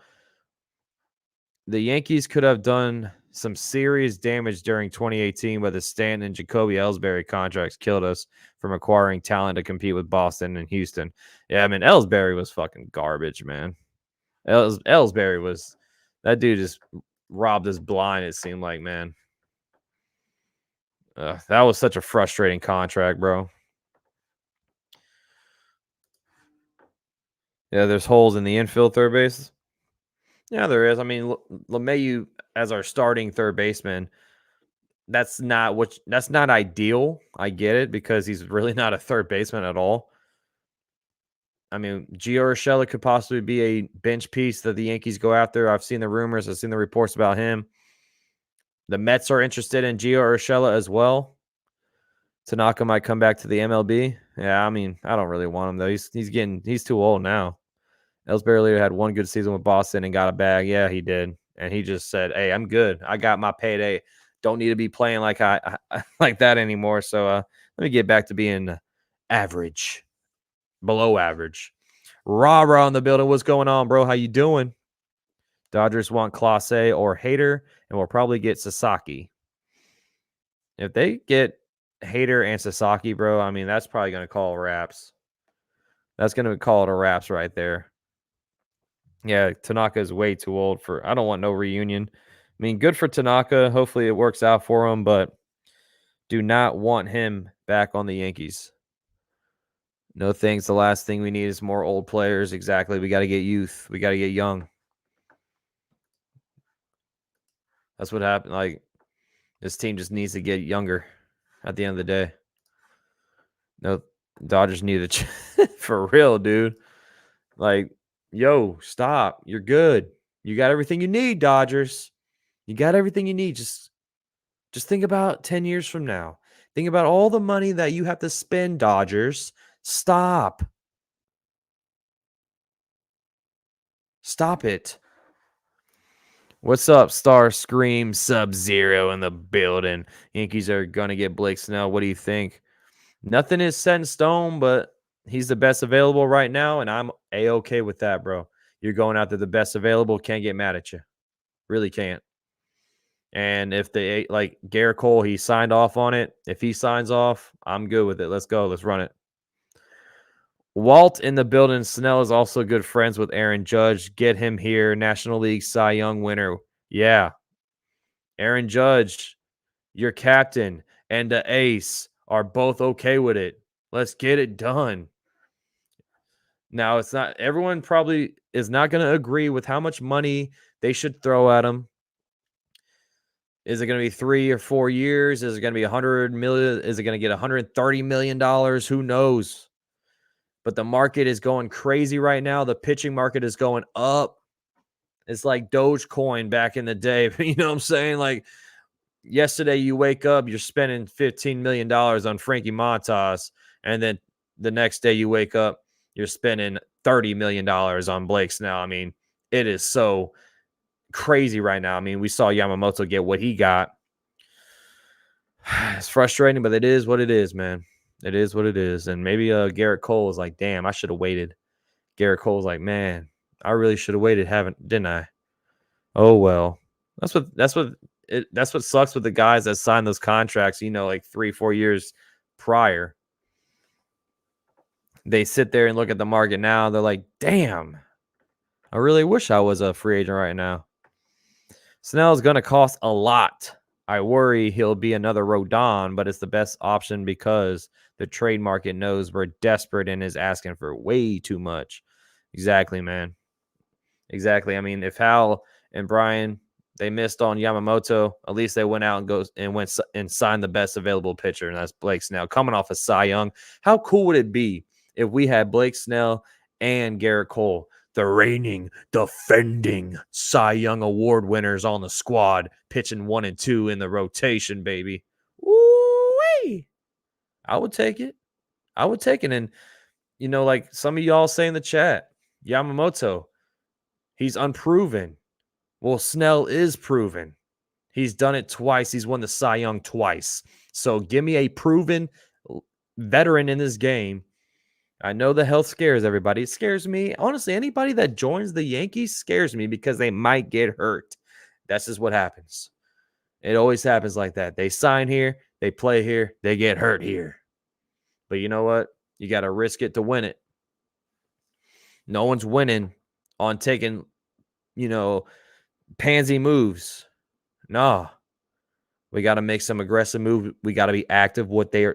The Yankees could have done some serious damage during 2018, but the Stanton and Jacoby Ellsbury contracts killed us from acquiring talent to compete with Boston and Houston. Yeah, I mean, Ellsbury was fucking garbage, man. Ellsbury was that dude just robbed us blind, it seemed like, man. That was such a frustrating contract, bro. Yeah, there's holes in the infield third base. Yeah, there is. I mean, LeMahieu as our starting third baseman, that's not ideal. I get it because he's really not a third baseman at all. I mean, Gio Urshela could possibly be a bench piece that the Yankees go after. I've seen the rumors. I've seen the reports about him. The Mets are interested in Gio Urshela as well. Tanaka might come back to the MLB. Yeah, I mean, I don't really want him though. He's too old now. Ellsbury had one good season with Boston and got a bag. Yeah, he did. And he just said, "Hey, I'm good. I got my payday. Don't need to be playing like I like that anymore. So let me get back to being average, below average." Rah in the building. What's going on, bro? How you doing? Dodgers want Clase or Hader, and we'll probably get Sasaki. If they get Hader and Sasaki, bro, I mean, that's probably going to call wraps. That's going to call it a wraps right there. Yeah, Tanaka is way too old for. I don't want no reunion. I mean, good for Tanaka. Hopefully it works out for him, but do not want him back on the Yankees. No thanks. The last thing we need is more old players. Exactly. We got to get youth. We got to get young. That's what happened. Like, this team just needs to get younger at the end of the day. No, Dodgers need to for real, dude. Like, yo, stop. You're good. You got everything you need, Dodgers. You got everything you need. Just think about 10 years from now. Think about all the money that you have to spend, Dodgers. Stop. Stop it. What's up, Star Scream Sub-Zero in the building? Yankees are going to get Blake Snell. What do you think? Nothing is set in stone, but he's the best available right now, and I'm A-okay with that, bro. You're going after the best available. Can't get mad at you. Really can't. And if they, like Gerrit Cole, he signed off on it. If he signs off, I'm good with it. Let's go. Let's run it. Walt in the building. Snell is also good friends with Aaron Judge. Get him here. National League Cy Young winner. Yeah. Aaron Judge, your captain, and the ace are both okay with it. Let's get it done. Now, it's not everyone probably is not going to agree with how much money they should throw at him. Is it going to be 3 or 4 years? Is it going to be 100 million? Is it going to get $130 million? Who knows? But the market is going crazy right now. The pitching market is going up. It's like Dogecoin back in the day. You know what I'm saying? Like yesterday, you wake up, you're spending $15 million on Frankie Montas. And then the next day you wake up, you're spending $30 million on Blake Snell. I mean, it is so crazy right now. I mean, we saw Yamamoto get what he got. It's frustrating, but it is what it is, man. It is what it is. And maybe Gerrit Cole is like, damn, I should have waited. Gerrit Cole's like, man, I really should have waited, didn't I? Oh well. That's what sucks with the guys that sign those contracts, you know, like 3-4 years prior. They sit there and look at the market now. They're like, damn, I really wish I was a free agent right now. Snell is going to cost a lot. I worry he'll be another Rodon, but it's the best option because the trade market knows we're desperate and is asking for way too much. Exactly, man. Exactly. I mean, if Hal and Brian they missed on Yamamoto, at least they went out and went and signed the best available pitcher, and that's Blake Snell coming off of Cy Young. How cool would it be if we had Blake Snell and Gerrit Cole, the reigning, defending Cy Young Award winners on the squad, pitching 1 and 2 in the rotation, baby? Woo-wee! I would take it. I would take it. And, you know, like some of y'all say in the chat, Yamamoto, he's unproven. Well, Snell is proven. He's done it twice. He's won the Cy Young twice. So give me a proven veteran in this game. I know the health scares everybody. It scares me. Honestly, anybody that joins the Yankees scares me because they might get hurt. That's just what happens. It always happens like that. They sign here, they play here, they get hurt here. But you know what? You got to risk it to win it. No one's winning on taking, you know, pansy moves. No. We got to make some aggressive move. We got to be active.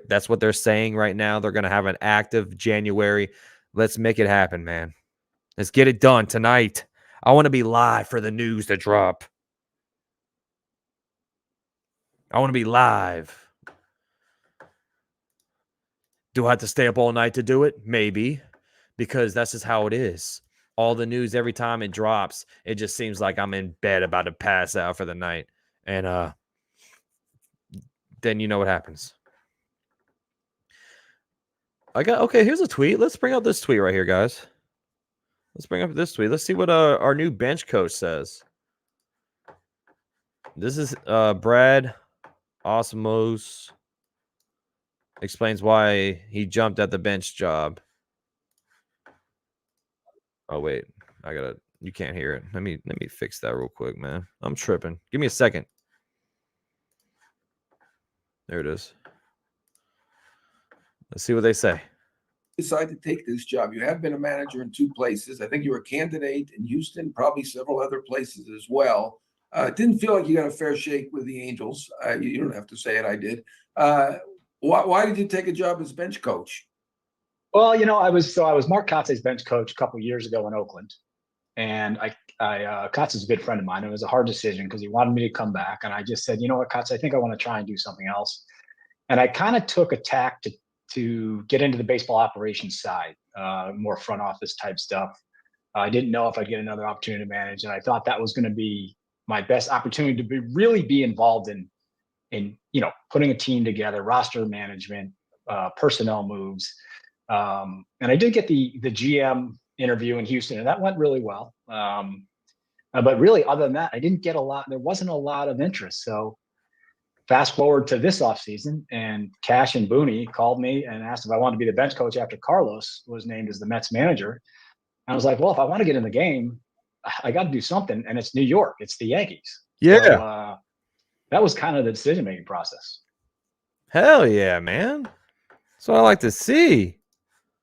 That's what they're saying right now. They're going to have an active January. Let's make it happen, man. Let's get it done tonight. I want to be live for the news to drop. I want to be live. Do I have to stay up all night to do it? Maybe, because that's just how it is. All the news, every time it drops, it just seems like I'm in bed about to pass out for the night. And then you know what happens. Okay, here's a tweet. Let's bring up this tweet right here, guys. Let's bring up this tweet. Let's see what our new bench coach says. This is Brad Osmos explains why he jumped at the bench job. Oh wait, you can't hear it. Let me fix that real quick, man. I'm tripping. Give me a second. There it is. Let's see what they say. Decide to take this job. You have been a manager in 2 places. I think you were a candidate in Houston, probably several other places as well. It didn't feel like you got a fair shake with the Angels. You don't have to say it. I did. Why did you take a job as bench coach? Well, you know, I was Mark Kotze's bench coach a couple of years ago in Oakland, and Kotze's a good friend of mine. It was a hard decision because he wanted me to come back, and I just said, you know what, Kotze, I think I want to try and do something else. And I kind of took a tack to get into the baseball operations side, more front office type stuff. I didn't know if I'd get another opportunity to manage, and I thought that was going to be my best opportunity to really be involved in you know, putting a team together, roster management, personnel moves. And I did get the GM interview in Houston, and that went really well. But really, other than that, I didn't get a lot. There wasn't a lot of interest. So fast forward to this offseason, and Cash and Booney called me and asked if I wanted to be the bench coach after Carlos was named as the Mets manager. And I was like, well, if I want to get in the game, I got to do something. And it's New York. It's the Yankees. Yeah. So, that was kind of the decision-making process. Hell yeah, man. That's what I like to see.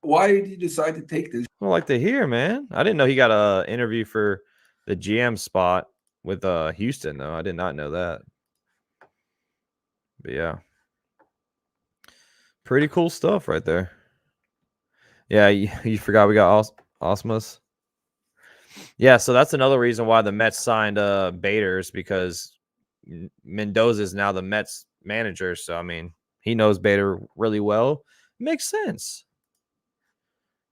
Why did you decide to take this? I like to hear, man. I didn't know he got a interview for the GM spot with Houston, though. I did not know that. But yeah. Pretty cool stuff right there. Yeah, you forgot we got Osmus. Yeah, so that's another reason why the Mets signed Bader's, because Mendoza is now the Mets manager. So, I mean, he knows Bader really well. Makes sense.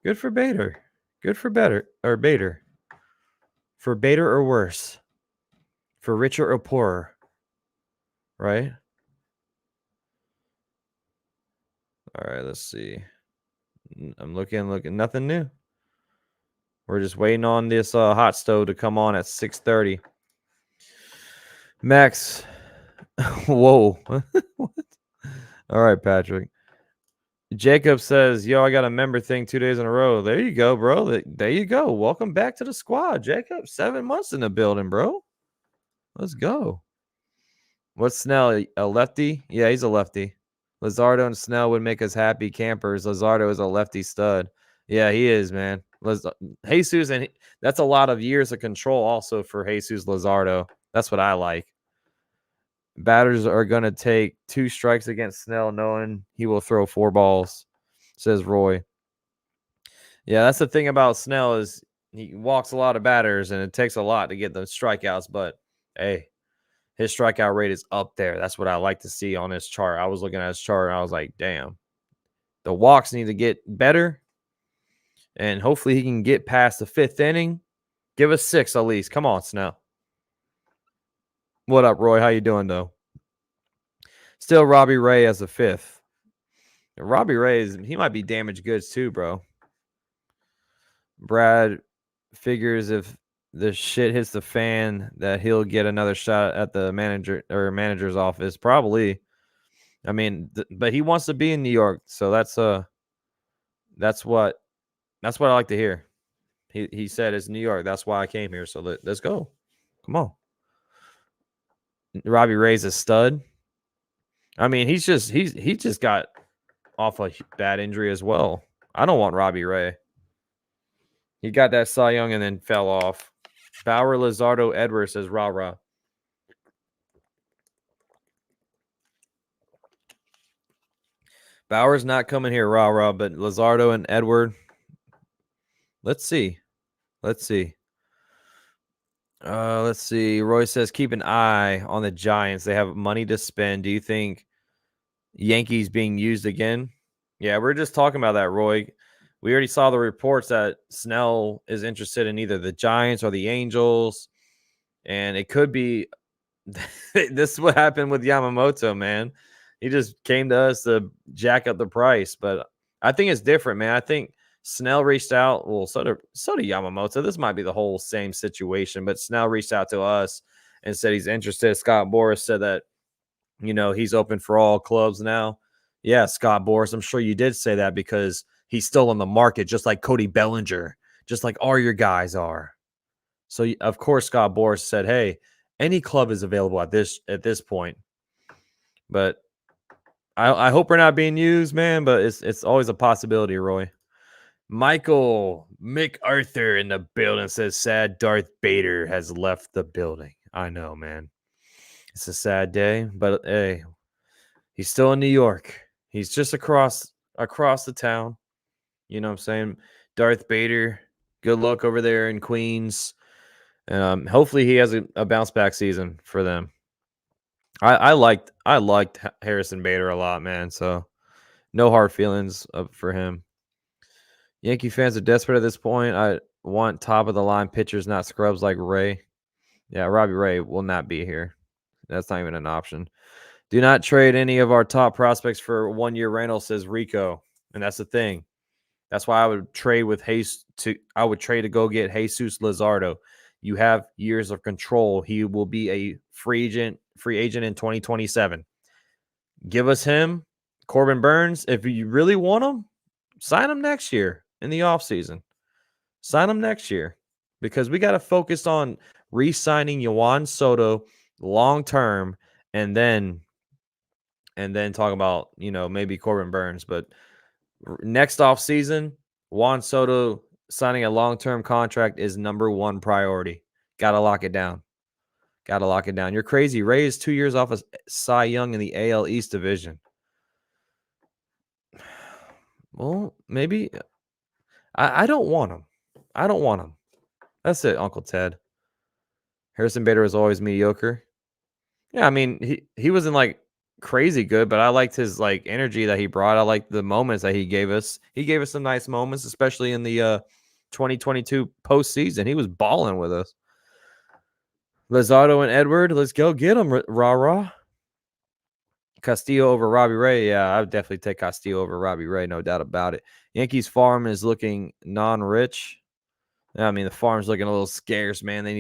Good for Bader. Good for Bader. For Bader or worse. For richer or poorer. Right? All right, let's see. I'm looking. Nothing new. We're just waiting on this hot stove to come on at 6:30. Max. Whoa. What? All right, Patrick. Jacob says, yo, I got a member thing 2 days in a row. There you go, bro. There you go. Welcome back to the squad, Jacob. 7 months in the building, bro. Let's go. What's Snell? A lefty? Yeah, he's a lefty. Luzardo and Snell would make us happy campers. Luzardo is a lefty stud. Yeah, he is, man. Jesus, and that's a lot of years of control also for Jesus Luzardo. That's what I like. Batters are going to take 2 strikes against Snell, knowing he will throw 4 balls, says Roy. Yeah, that's the thing about Snell is he walks a lot of batters, and it takes a lot to get the strikeouts. But, hey, his strikeout rate is up there. That's what I like to see on his chart. I was looking at his chart, and I was like, damn. The walks need to get better, and hopefully he can get past the 5th inning. Give us 6 at least. Come on, Snell. What up, Roy? How you doing, though? Still Robbie Ray as the 5th. Robbie Ray, he might be damaged goods too, bro. Brad figures if the shit hits the fan that he'll get another shot at the manager's office. Probably. I mean, but he wants to be in New York, so that's what I like to hear. He said it's New York. That's why I came here. So let's go. Come on. Robbie Ray's a stud. I mean, he just got off a bad injury as well. I don't want Robbie Ray. He got that Cy Young and then fell off. Bauer, Luzardo, Edwards says rah-rah. Bauer's not coming here rah-rah, but Luzardo and Edward. Let's see. Let's see. Roy says keep an eye on the Giants. They have money to spend. Do you think Yankees being used again? Yeah, we're just talking about that, Roy. We already saw the reports that Snell is interested in either the Giants or the Angels. And it could be this is what happened with Yamamoto, man. He just came to us to jack up the price. But I think it's different, man. I think Snell reached out. Well, so did Yamamoto. This might be the whole same situation. But Snell reached out to us and said he's interested. Scott Boras said that, he's open for all clubs now. Yeah, Scott Boras, I'm sure you did say that because he's still on the market, just like Cody Bellinger, just like all your guys are. So, of course, Scott Boras said, hey, any club is available at this point. But I hope we're not being used, man, but it's always a possibility, Roy. Michael MacArthur in the building says, sad Darth Vader has left the building. I know, man. It's a sad day, but hey, he's still in New York. He's just across the town. You know what I'm saying? Darth Vader, good luck over there in Queens. Hopefully he has a bounce back season for them. I liked Harrison Bader a lot, man. So no hard feelings for him. Yankee fans are desperate at this point. I want top of the line pitchers, not scrubs like Ray. Yeah, Robbie Ray will not be here. That's not even an option. Do not trade any of our top prospects for 1-year rental, says Rico. And that's the thing. That's why I would trade with I would trade to go get Jesus Luzardo. You have years of control. He will be a free agent in 2027. Give us him, Corbin Burns. If you really want him, sign him next year in the offseason. Sign him next year because we got to focus on re-signing Juan Soto long term and then talk about, maybe Corbin Burns. But next offseason, Juan Soto signing a long-term contract is number one priority. Got to lock it down. You're crazy. Ray is 2 years off of Cy Young in the AL East division. Well, maybe I don't want him. That's it, Uncle Ted. Harrison Bader was always mediocre. Yeah, I mean, he wasn't like crazy good, but I liked his like energy that he brought. I liked the moments that he gave us. He gave us some nice moments, especially in the 2022 postseason. He was balling with us. Luzardo and Edward, let's go get him, rah. Castillo over Robbie Ray. Yeah, I would definitely take Castillo over Robbie Ray, no doubt about it. Yankees farm is looking non-rich. I mean, the farm's looking a little scarce, man. They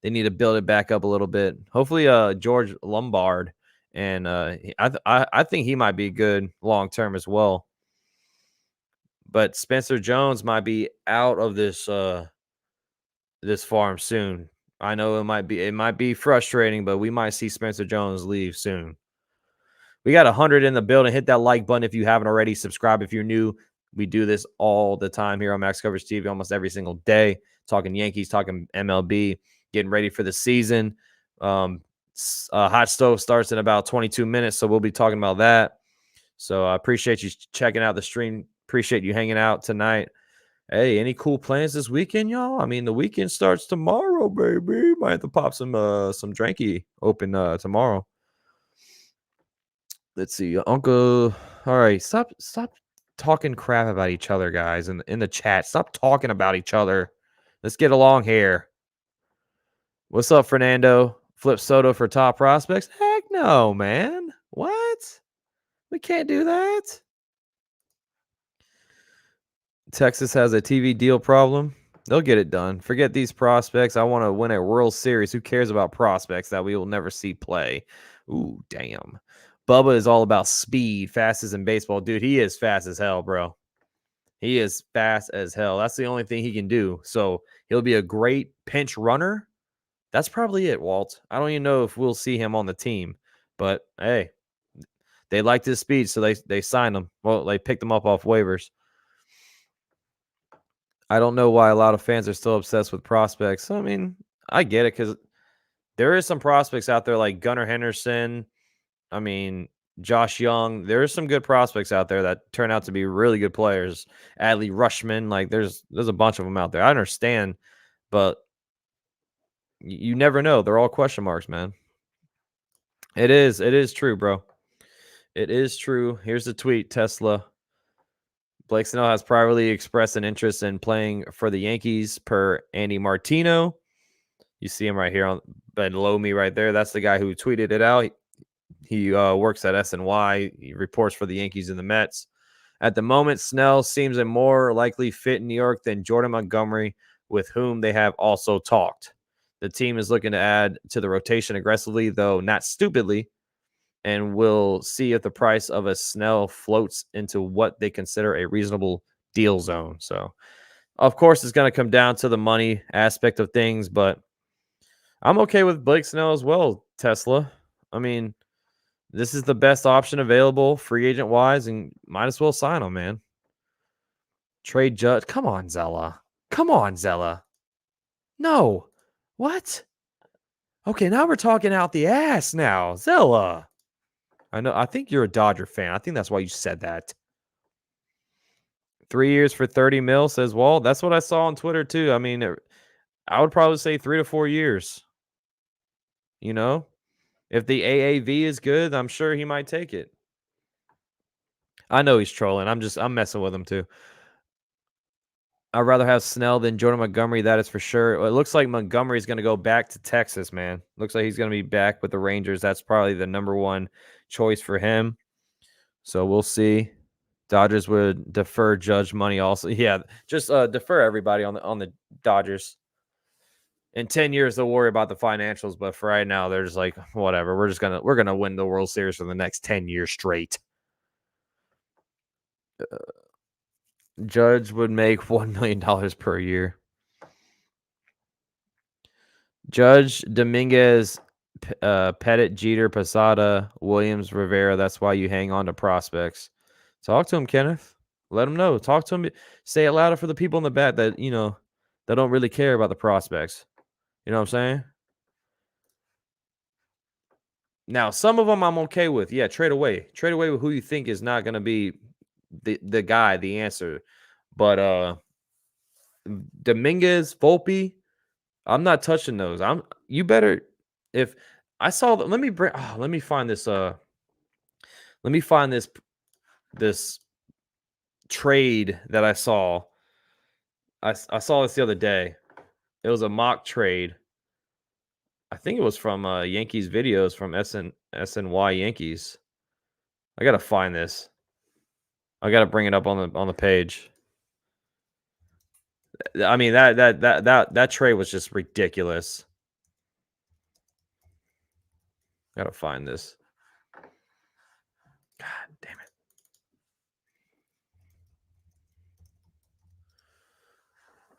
need to build it back up a little bit. Hopefully, George Lombard, and I think he might be good long term as well. But Spencer Jones might be out of this farm soon. I know it might be frustrating, but we might see Spencer Jones leave soon. We got 100 in the building. Hit that like button if you haven't already. Subscribe if you're new. We do this all the time here on Max Coverage TV, almost every single day. Talking Yankees, talking MLB, getting ready for the season. Hot Stove starts in about 22 minutes, so we'll be talking about that. So I appreciate you checking out the stream. Appreciate you hanging out tonight. Hey, any cool plans this weekend, y'all? I mean, the weekend starts tomorrow, baby. Might have to pop some drinky open tomorrow. Let's see, Uncle. All right, stop talking crap about each other, guys, in the chat. Stop talking about each other. Let's get along here. What's up, Fernando? Flip Soto for top prospects? Heck no, man. What? We can't do that. Texas has a TV deal problem. They'll get it done. Forget these prospects. I want to win a World Series. Who cares about prospects that we will never see play? Ooh, damn. Bubba is all about speed, fastest in baseball. Dude, he is fast as hell, bro. He is fast as hell. That's the only thing he can do. So he'll be a great pinch runner. That's probably it, Walt. I don't even know if we'll see him on the team. But, hey, they liked his speed, so they signed him. Well, they picked him up off waivers. I don't know why a lot of fans are still obsessed with prospects. I mean, I get it because there is some prospects out there like Gunnar Henderson. I mean, Josh Young. There's some good prospects out there that turn out to be really good players. Adley Rushman. Like, there's a bunch of them out there. I understand, but you never know. They're all question marks, man. It is true, bro. It is true. Here's the tweet, Tesla. Blake Snell has privately expressed an interest in playing for the Yankees per Andy Martino. You see him right here below me right there. That's the guy who tweeted it out. He works at SNY. He reports for the Yankees and the Mets. At the moment, Snell seems a more likely fit in New York than Jordan Montgomery, with whom they have also talked. The team is looking to add to the rotation aggressively, though not stupidly, and we'll see if the price of a Snell floats into what they consider a reasonable deal zone. So, of course, it's going to come down to the money aspect of things, but I'm okay with Blake Snell as well, Tesla. I mean, this is the best option available free agent-wise, and might as well sign him, man. Trade Judge. Come on, Zella. No. What? Okay, now we're talking out the ass now. Zella. I think you're a Dodger fan. I think that's why you said that. 3 years for 30 mil, says Walt. That's what I saw on Twitter, too. I mean, I would probably say 3 to 4 years. You know? If the AAV is good, I'm sure he might take it. I know he's trolling. I'm messing with him, too. I'd rather have Snell than Jordan Montgomery, that is for sure. It looks like Montgomery's going to go back to Texas, man. Looks like he's going to be back with the Rangers. That's probably the number one choice for him. So we'll see. Dodgers would defer Judge money also. Yeah, just defer everybody on the Dodgers. In 10 years, they'll worry about the financials, but for right now, they're just like, whatever. We're gonna win the World Series for the next 10 years straight. Judge would make $1 million per year. Judge, Dominguez, Pettit, Jeter, Posada, Williams, Rivera. That's why you hang on to prospects. Talk to him, Kenneth. Let him know. Talk to him. Say it louder for the people in the back that, that don't really care about the prospects. You know what I'm saying? Now, some of them I'm okay with. Yeah, trade away. Trade away with who you think is not going to be the guy, the answer. But Dominguez, Volpe, I'm not touching those. You better if I saw that. Let me find this this trade that I saw. I saw this the other day. It was a mock trade. I think it was from Yankees videos from SNY Yankees. I gotta find this. I gotta bring it up on the page. I mean that trade was just ridiculous. Gotta find this. God damn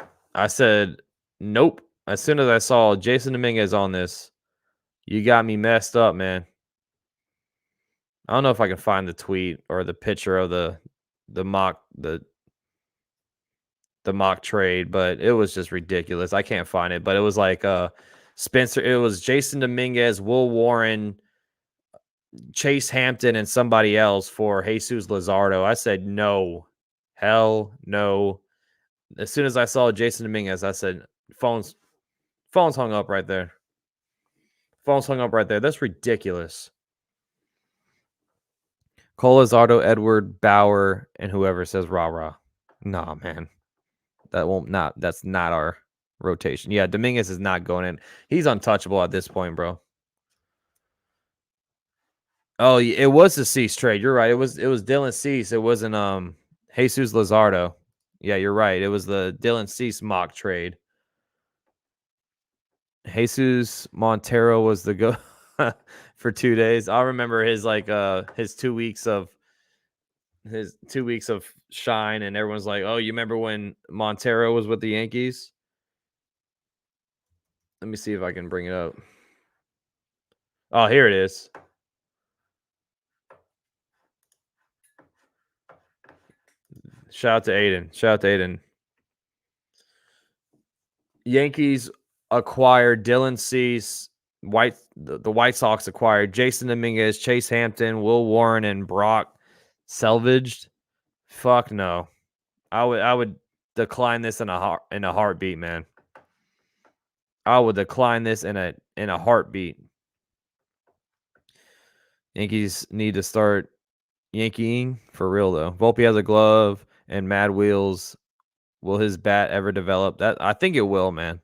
it. I said nope. As soon as I saw Jason Dominguez on this, you got me messed up, man. I don't know if I can find the tweet or the picture of the mock trade, but it was just ridiculous. I can't find it, but it was like Spencer. It was Jason Dominguez, Will Warren, Chase Hampton, and somebody else for Jesus Luzardo. I said no, hell no. As soon as I saw Jason Dominguez, I said phones hung up right there. Phones hung up right there. That's ridiculous. Cole Luzardo, Edward Bauer, and whoever says rah rah. Nah, man. That's not our rotation. Yeah, Dominguez is not going in. He's untouchable at this point, bro. Oh, it was the Cease trade. You're right. It was Dylan Cease. It wasn't Jesus Luzardo. Yeah, you're right. It was the Dylan Cease mock trade. Jesus Montero was the go for 2 days. I remember his his 2 weeks of shine, and everyone's like, "Oh, you remember when Montero was with the Yankees?" Let me see if I can bring it up. Oh, here it is. Shout out to Aiden. Yankees acquired Dylan Cease. The White Sox acquired Jason Dominguez, Chase Hampton, Will Warren, and Brock Salvaged. Fuck no. I would decline this in a heartbeat, man. I would decline this in a heartbeat. Yankees need to start Yankeeing for real though. Volpe has a glove and Mad Wheels. Will his bat ever develop? That I think it will, man.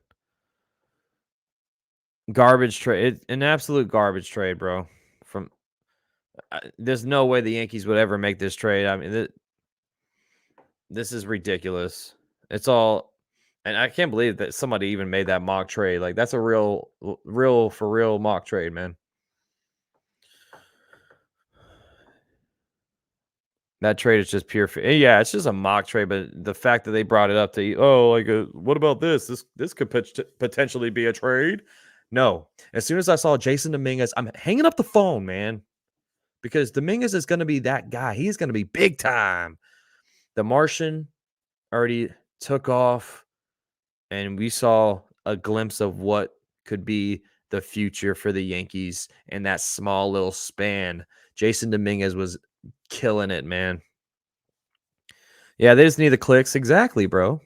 Garbage trade, an absolute garbage trade, bro. There's no way the Yankees would ever make this trade. I mean, this is ridiculous. It's all, and I can't believe that somebody even made that mock trade. Like that's a real mock trade, man. That trade is just pure. Yeah, it's just a mock trade, but the fact that they brought it up to, what about this? This could potentially be a trade. No. As soon as I saw Jason Dominguez, I'm hanging up the phone, man, because Dominguez is going to be that guy. He's going to be big time. The Martian already took off, and we saw a glimpse of what could be the future for the Yankees in that small little span. Jason Dominguez was killing it, man. Yeah, they just need the clicks. Exactly, bro.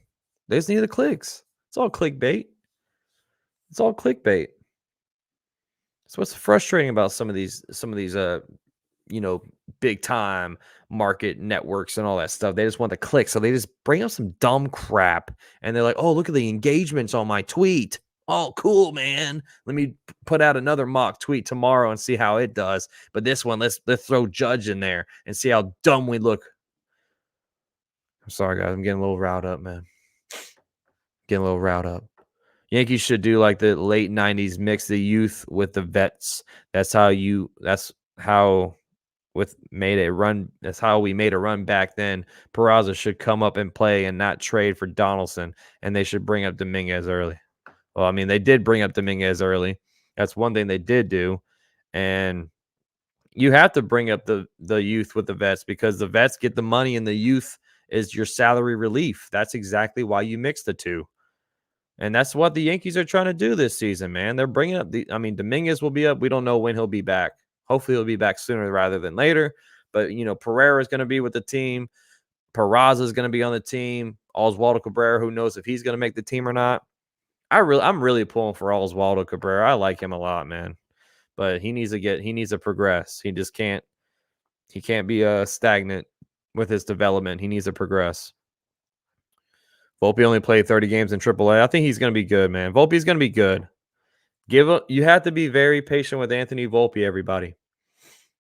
They just need the clicks. It's all clickbait. So what's frustrating about some of these big time market networks and all that stuff. They just want the click. So they just bring up some dumb crap and they're like, "Oh, look at the engagements on my tweet. Oh, cool, man. Let me put out another mock tweet tomorrow and see how it does. But this one, let's throw Judge in there and see how dumb we look." I'm sorry, guys. I'm getting a little riled up, man. Getting a little riled up. Yankees should do like the late 90s, mix the youth with the vets. That's how we made a run back then. Peraza should come up and play and not trade for Donaldson, and they should bring up Dominguez early. Well, I mean, they did bring up Dominguez early. That's one thing they did do. And you have to bring up the youth with the vets because the vets get the money and the youth is your salary relief. That's exactly why you mix the two. And that's what the Yankees are trying to do this season, man. They're bringing up Dominguez will be up. We don't know when he'll be back. Hopefully he'll be back sooner rather than later. But, Pereira is going to be with the team. Peraza is going to be on the team. Oswaldo Cabrera, who knows if he's going to make the team or not. I'm really pulling for Oswaldo Cabrera. I like him a lot, man. But he needs to progress. He can't be stagnant with his development. He needs to progress. Volpe only played 30 games in AAA. I think he's going to be good, man. Volpe's going to be good. You have to be very patient with Anthony Volpe, everybody.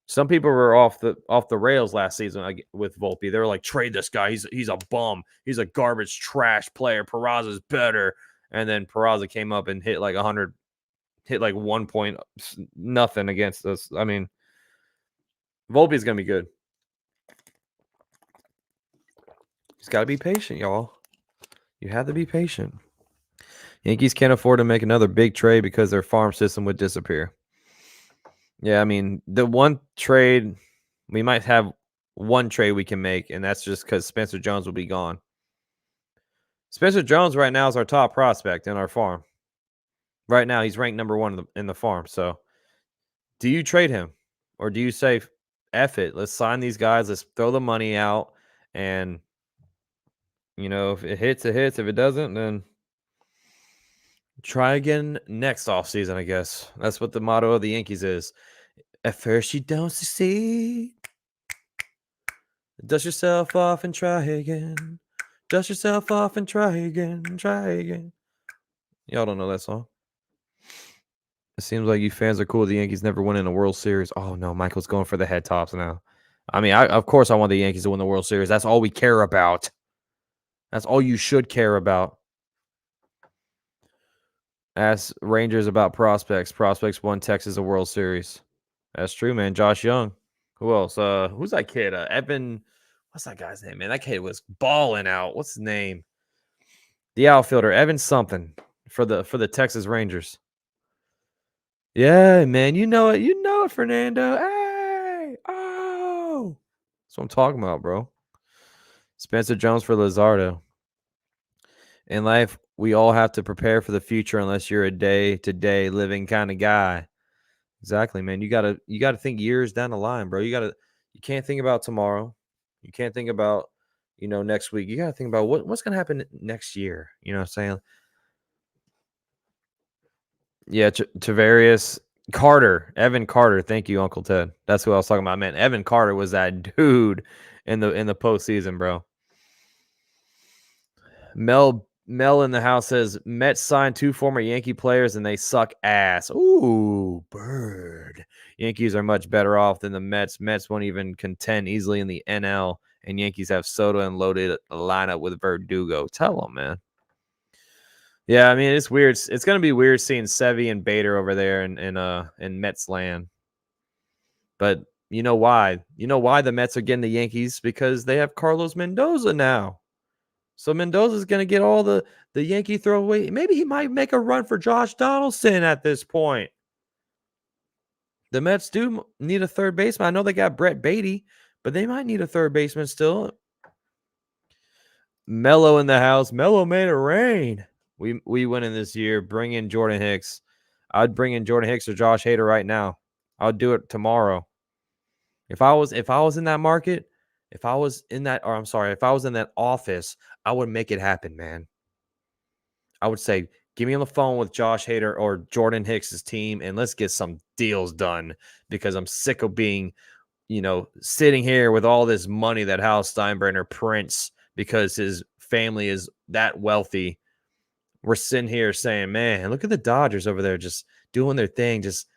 Some people were off the rails last season with Volpe. They were like, trade this guy. He's a bum. He's a garbage trash player. Peraza's better. And then Peraza came up and hit like 100, hit like 1 point nothing against us. I mean, Volpe's going to be good. He's got to be patient, y'all. You have to be patient. Yankees can't afford to make another big trade because their farm system would disappear. Yeah, I mean, the one trade, we might have one trade we can make, and that's just because Spencer Jones will be gone. Spencer Jones right now is our top prospect in our farm. Right now, he's ranked number 1 in the farm. So, do you trade him? Or do you say, F it, let's sign these guys, let's throw the money out, and, if it hits, it hits. If it doesn't, then try again next offseason, I guess. That's what the motto of the Yankees is. At first, you don't succeed. Dust yourself off and try again. Dust yourself off and try again. Try again. Y'all don't know that song. It seems like you fans are cool. The Yankees never win in a World Series. Oh, no. Michael's going for the head tops now. I mean, of course I want the Yankees to win the World Series. That's all we care about. That's all you should care about. Ask Rangers about prospects. Prospects won Texas a World Series. That's true, man. Josh Young. Who else? Who's that kid? Evan. What's that guy's name, man? That kid was balling out. What's his name? The outfielder, Evan something for the Texas Rangers. Yeah, man. You know it. You know it, Fernando. Hey. Oh. That's what I'm talking about, bro. Spencer Jones for Luzardo. In life, we all have to prepare for the future unless you're a day-to-day living kind of guy. Exactly, man. You gotta think years down the line, bro. You can't think about tomorrow. You can't think about, next week. You gotta think about what's gonna happen next year. You know what I'm saying? Yeah, Tavarius Carter, Evan Carter. Thank you, Uncle Ted. That's who I was talking about, man. Evan Carter was that dude in the postseason, bro. Mel in the house says Mets signed 2 former Yankee players and they suck ass. Ooh, bird. Yankees are much better off than the Mets. Mets won't even contend easily in the NL, and Yankees have Soto and loaded lineup with Verdugo. Tell them, man. Yeah, I mean, it's weird. It's gonna be weird seeing Sevy and Bader over there in Mets land. But you know why? You know why the Mets are getting the Yankees? Because they have Carlos Mendoza now. So Mendoza's going to get all the Yankee throwaway. Maybe he might make a run for Josh Donaldson at this point. The Mets do need a third baseman. I know they got Brett Beatty, but they might need a third baseman still. Mello in the house. Mello made it rain. We win in this year. Bring in Jordan Hicks. I'd bring in Jordan Hicks or Josh Hader right now. I'll do it tomorrow. If I was in that market, if I was in that office, I would make it happen, man. I would say, get me on the phone with Josh Hader or Jordan Hicks' team, and let's get some deals done because I'm sick of being, sitting here with all this money that Hal Steinbrenner prints because his family is that wealthy. We're sitting here saying, man, look at the Dodgers over there just doing their thing, just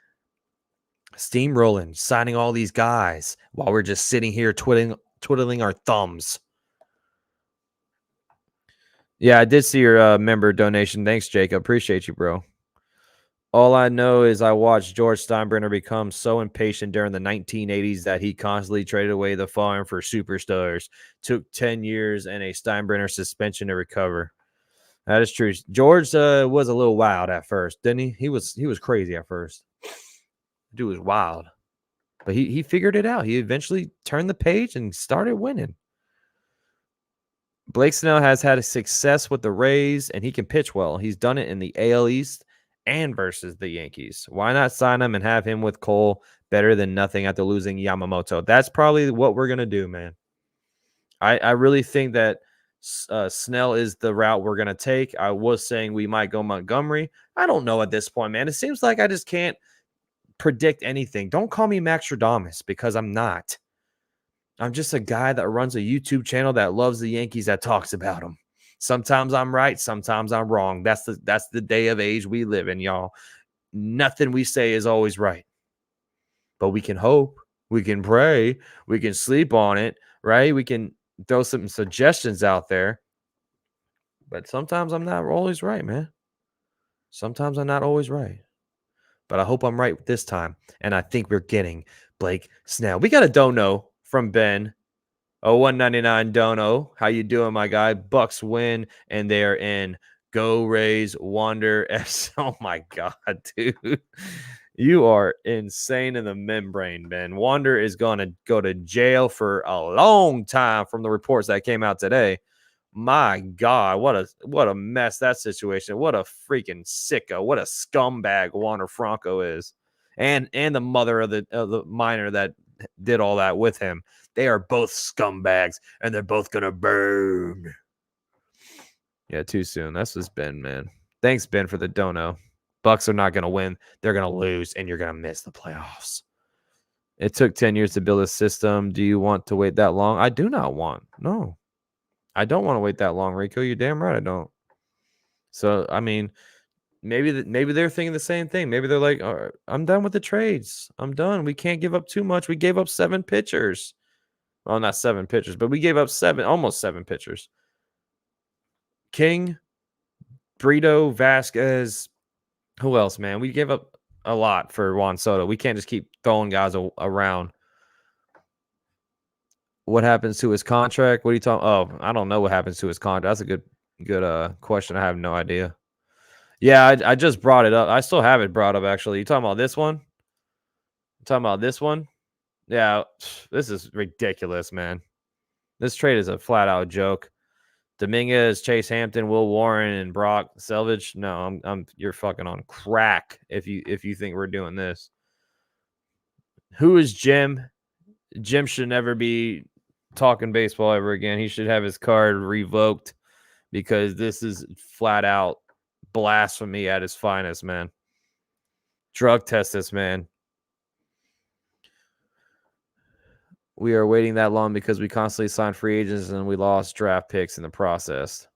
steamrolling, signing all these guys while we're just sitting here twiddling our thumbs. Yeah, I did see your member donation. Thanks, Jacob. Appreciate you, bro. All I know is I watched George Steinbrenner become so impatient during the 1980s that he constantly traded away the farm for superstars. Took 10 years and a Steinbrenner suspension to recover. That is true. George was a little wild at first, didn't he? He was crazy at first. Dude was wild. But he figured it out. He eventually turned the page and started winning. Blake Snell has had a success with the Rays, and he can pitch well. He's done it in the AL East and versus the Yankees. Why not sign him and have him with Cole? Better than nothing after losing Yamamoto. That's probably what we're going to do, man. I really think that Snell is the route we're going to take. I was saying we might go Montgomery. I don't know at this point, man. It seems like I just can't predict anything. Don't call me Maxtradamus because I'm not. I'm just a guy that runs a YouTube channel that loves the Yankees, that talks about them. Sometimes I'm right, sometimes I'm wrong. That's the day of age we live in, y'all. Nothing we say is always right. But we can hope, we can pray, we can sleep on it, right? We can throw some suggestions out there. But sometimes I'm not always right, man. Sometimes I'm not always right. But I hope I'm right this time. And I think we're getting Blake Snell. We got a dono from Ben. 199 Dono. How you doing, my guy? Bucks win, and they're in. Go Rays, Wander. Oh, my God, dude. You are insane in the membrane, Ben. Wander is going to go to jail for a long time from the reports that came out today. My God, what a mess that situation. What a freaking sicko. What a scumbag Wander Franco is. And the mother of the minor that did all that with him. They are both scumbags, and they're both going to burn. Yeah, too soon. That's just Ben, man. Thanks, Ben, for the dono. Bucks are not going to win. They're going to lose, and you're going to miss the playoffs. It took 10 years to build a system. Do you want to wait that long? I do not want. No. I don't want to wait that long, Rico. You're damn right I don't. So, I mean, maybe they're thinking the same thing. Maybe they're like, all right, I'm done with the trades. I'm done. We can't give up too much. We gave up 7 pitchers. Well, not 7 pitchers, but we gave up almost 7 pitchers. King, Brito, Vasquez. Who else, man? We gave up a lot for Juan Soto. We can't just keep throwing guys around. What happens to his contract? What are you talking? Oh, I don't know what happens to his contract. That's a good question. I have no idea. Yeah, I just brought it up. I still have it brought up, actually. You talking about this one? You talking about this one? Yeah, this is ridiculous, man. This trade is a flat-out joke. Dominguez, Chase Hampton, Will Warren, and Brock Selvage. No, you're fucking on crack if you think we're doing this. Who is Jim? Jim should never be talking baseball ever again. He should have his card revoked because this is flat out blasphemy at its finest, man. Drug test this, man. We are waiting that long because we constantly signed free agents and we lost draft picks in the process.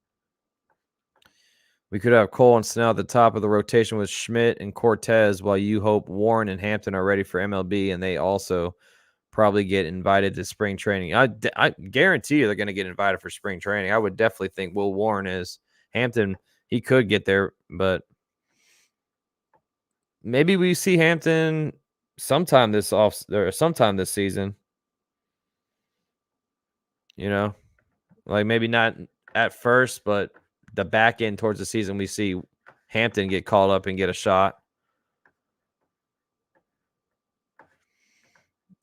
We could have Cole and Snell at the top of the rotation with Schmidt and Cortez, while you hope Warren and Hampton are ready for MLB, and they also probably get invited to spring training. I guarantee you they're going to get invited for spring training. I would definitely think Will Warren is. Hampton, he could get there, but maybe we see Hampton sometime this season. You know, like maybe not at first, but the back end towards the season, we see Hampton get called up and get a shot.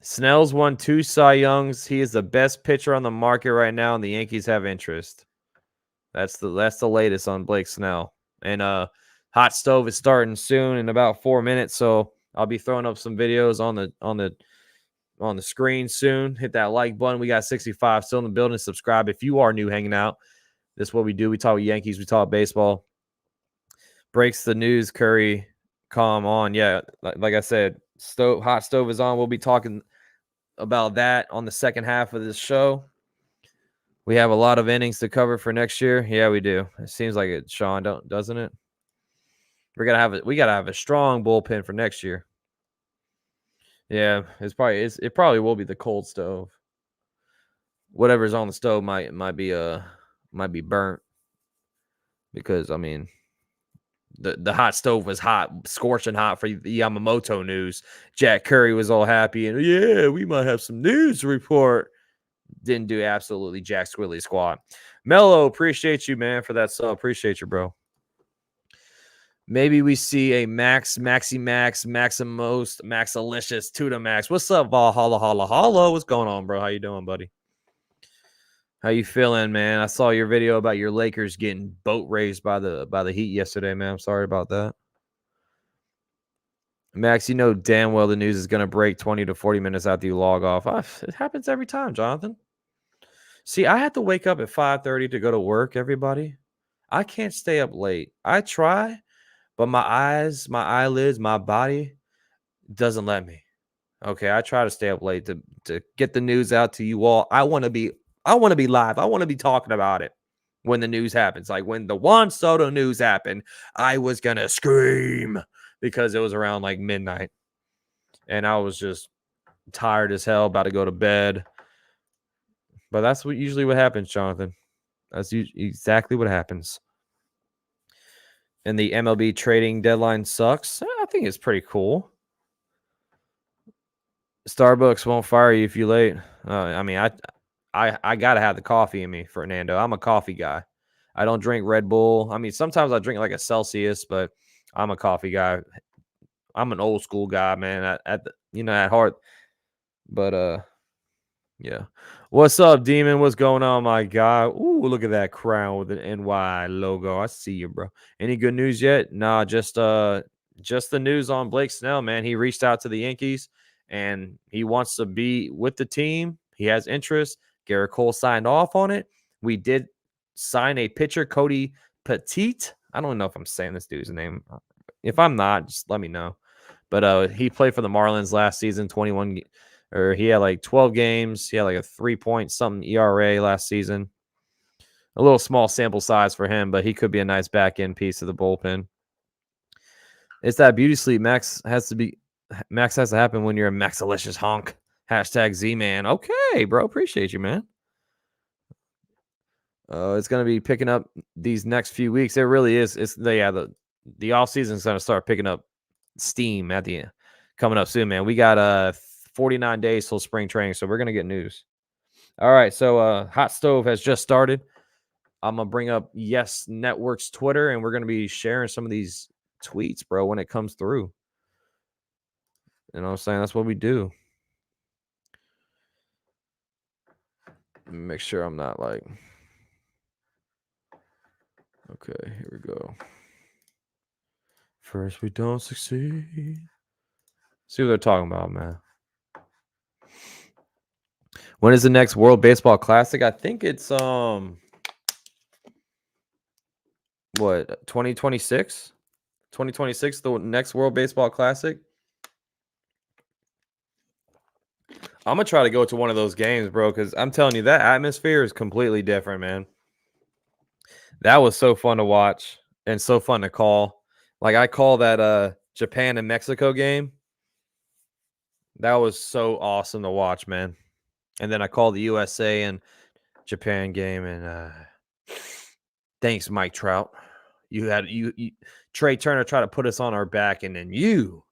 Snell's won 2 Cy Youngs. He is the best pitcher on the market right now, and the Yankees have interest. That's the latest on Blake Snell. And Hot Stove is starting soon in about 4 minutes, so I'll be throwing up some videos on the screen soon. Hit that like button. We got 65 still in the building. Subscribe if you are new hanging out. This is what we do. We talk Yankees. We talk baseball. Breaks the news. Curry, calm on. Yeah, like I said, Hot Stove is on. We'll be talking about that on the second half of this show. We have a lot of innings to cover for next year. Yeah, we do. It seems like it, Sean, doesn't it? We gotta have a strong bullpen for next year. Yeah, it probably will be the cold stove. Whatever's on the stove might be burnt. because I mean, the hot stove was hot, scorching hot for the Yamamoto news. Jack Curry was all happy and yeah, we might have some news to report. Didn't do absolutely jack squiddly squat. Mello, appreciate you, man, for that sub. Appreciate you, bro. Maybe we see a Max, Maxi Max, Maximost, Maxalicious, Tuda Max. What's up, Valhalla, holla, holla? What's going on, bro? How you doing, buddy? How you feeling, man? I saw your video about your Lakers getting boat raced by the Heat yesterday, man. I'm sorry about that. Max, you know damn well the news is going to break 20 to 40 minutes after you log off. It happens every time, Jonathan. See, I have to wake up at 5:30 to go to work, everybody. I can't stay up late. I try, but my eyes, my eyelids, my body doesn't let me. Okay, I try to stay up late to get the news out to you all. I want to be live. I want to be talking about it when the news happens. Like when the Juan Soto news happened, I was going to scream because it was around like midnight. And I was just tired as hell, about to go to bed. But that's usually what happens, Jonathan. That's exactly what happens. And the MLB trading deadline sucks. I think it's pretty cool. Starbucks won't fire you if you're late. I mean, I gotta have the coffee in me, Fernando. I'm a coffee guy. I don't drink Red Bull. I mean, sometimes I drink like a Celsius, but I'm a coffee guy. I'm an old school guy, man. At heart. But yeah. What's up, Demon? What's going on, my guy? Ooh, look at that crown with an NY logo. I see you, bro. Any good news yet? Nah, just the news on Blake Snell, man. He reached out to the Yankees and he wants to be with the team. He has interest. Gerrit Cole signed off on it. We did sign a pitcher, Cody Poteet. I don't know if I'm saying this dude's name. If I'm not, just let me know. But he played for the Marlins last season, 21 or he had like 12 games. He had like a 3-point something ERA last season. A little small sample size for him, but he could be a nice back end piece of the bullpen. It's that beauty sleep. Max has to happen when you're a Maxalicious honk. Hashtag Z-Man. Okay, bro. Appreciate you, man. It's going to be picking up these next few weeks. It really is. The off season is going to start picking up steam at the end. Coming up soon, man. We got 49 days till spring training, so we're going to get news. All right, so Hot Stove has just started. I'm going to bring up Yes Network's Twitter, and we're going to be sharing some of these tweets, bro, when it comes through. You know what I'm saying? That's what we do. Make sure I'm not like... Okay, here we go. First, we don't succeed. See what they're talking about, man. When is the next World Baseball Classic? I think it's 2026? 2026, the next World Baseball Classic. I'm gonna try to go to one of those games, bro, because I'm telling you, that atmosphere is completely different, man. That was so fun to watch and so fun to call. Like I call that Japan and Mexico game. That was so awesome to watch, man. And then I called the USA and Japan game, and thanks, Mike Trout. You Trey Turner tried to put us on our back, and then you're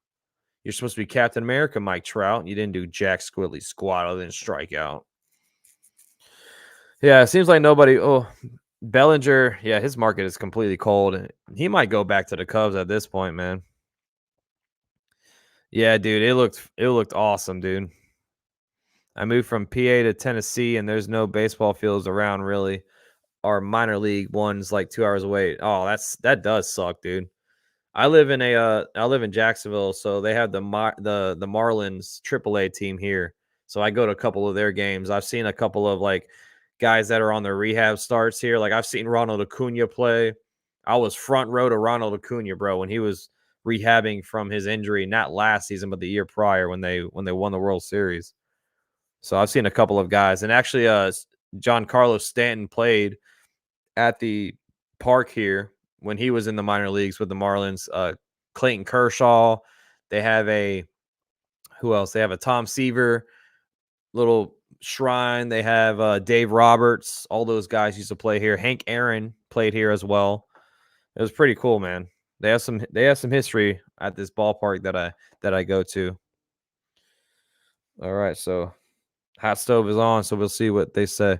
supposed to be Captain America, Mike Trout, and you didn't do jack squiddly squat other than strike out. Yeah, it seems like nobody. Oh, Bellinger, yeah, his market is completely cold. He might go back to the Cubs at this point, man. Yeah, dude, it looked awesome, dude. I moved from PA to Tennessee, and there's no baseball fields around really. Our minor league one's like 2 hours away. Oh, that does suck, dude. I live in Jacksonville, so they have the Marlins AAA team here. So I go to a couple of their games. I've seen a couple of like guys that are on their rehab starts here. Like I've seen Ronald Acuna play. I was front row to Ronald Acuna, bro, when he was rehabbing from his injury, not last season, but the year prior when they won the World Series. So I've seen a couple of guys, and actually, John Carlos Stanton played at the park here when he was in the minor leagues with the Marlins. Clayton Kershaw. They have who else? They have a Tom Seaver little shrine. They have Dave Roberts. All those guys used to play here. Hank Aaron played here as well. It was pretty cool, man. They have some history at this ballpark that I go to. All right, so hot stove is on, so we'll see what they say.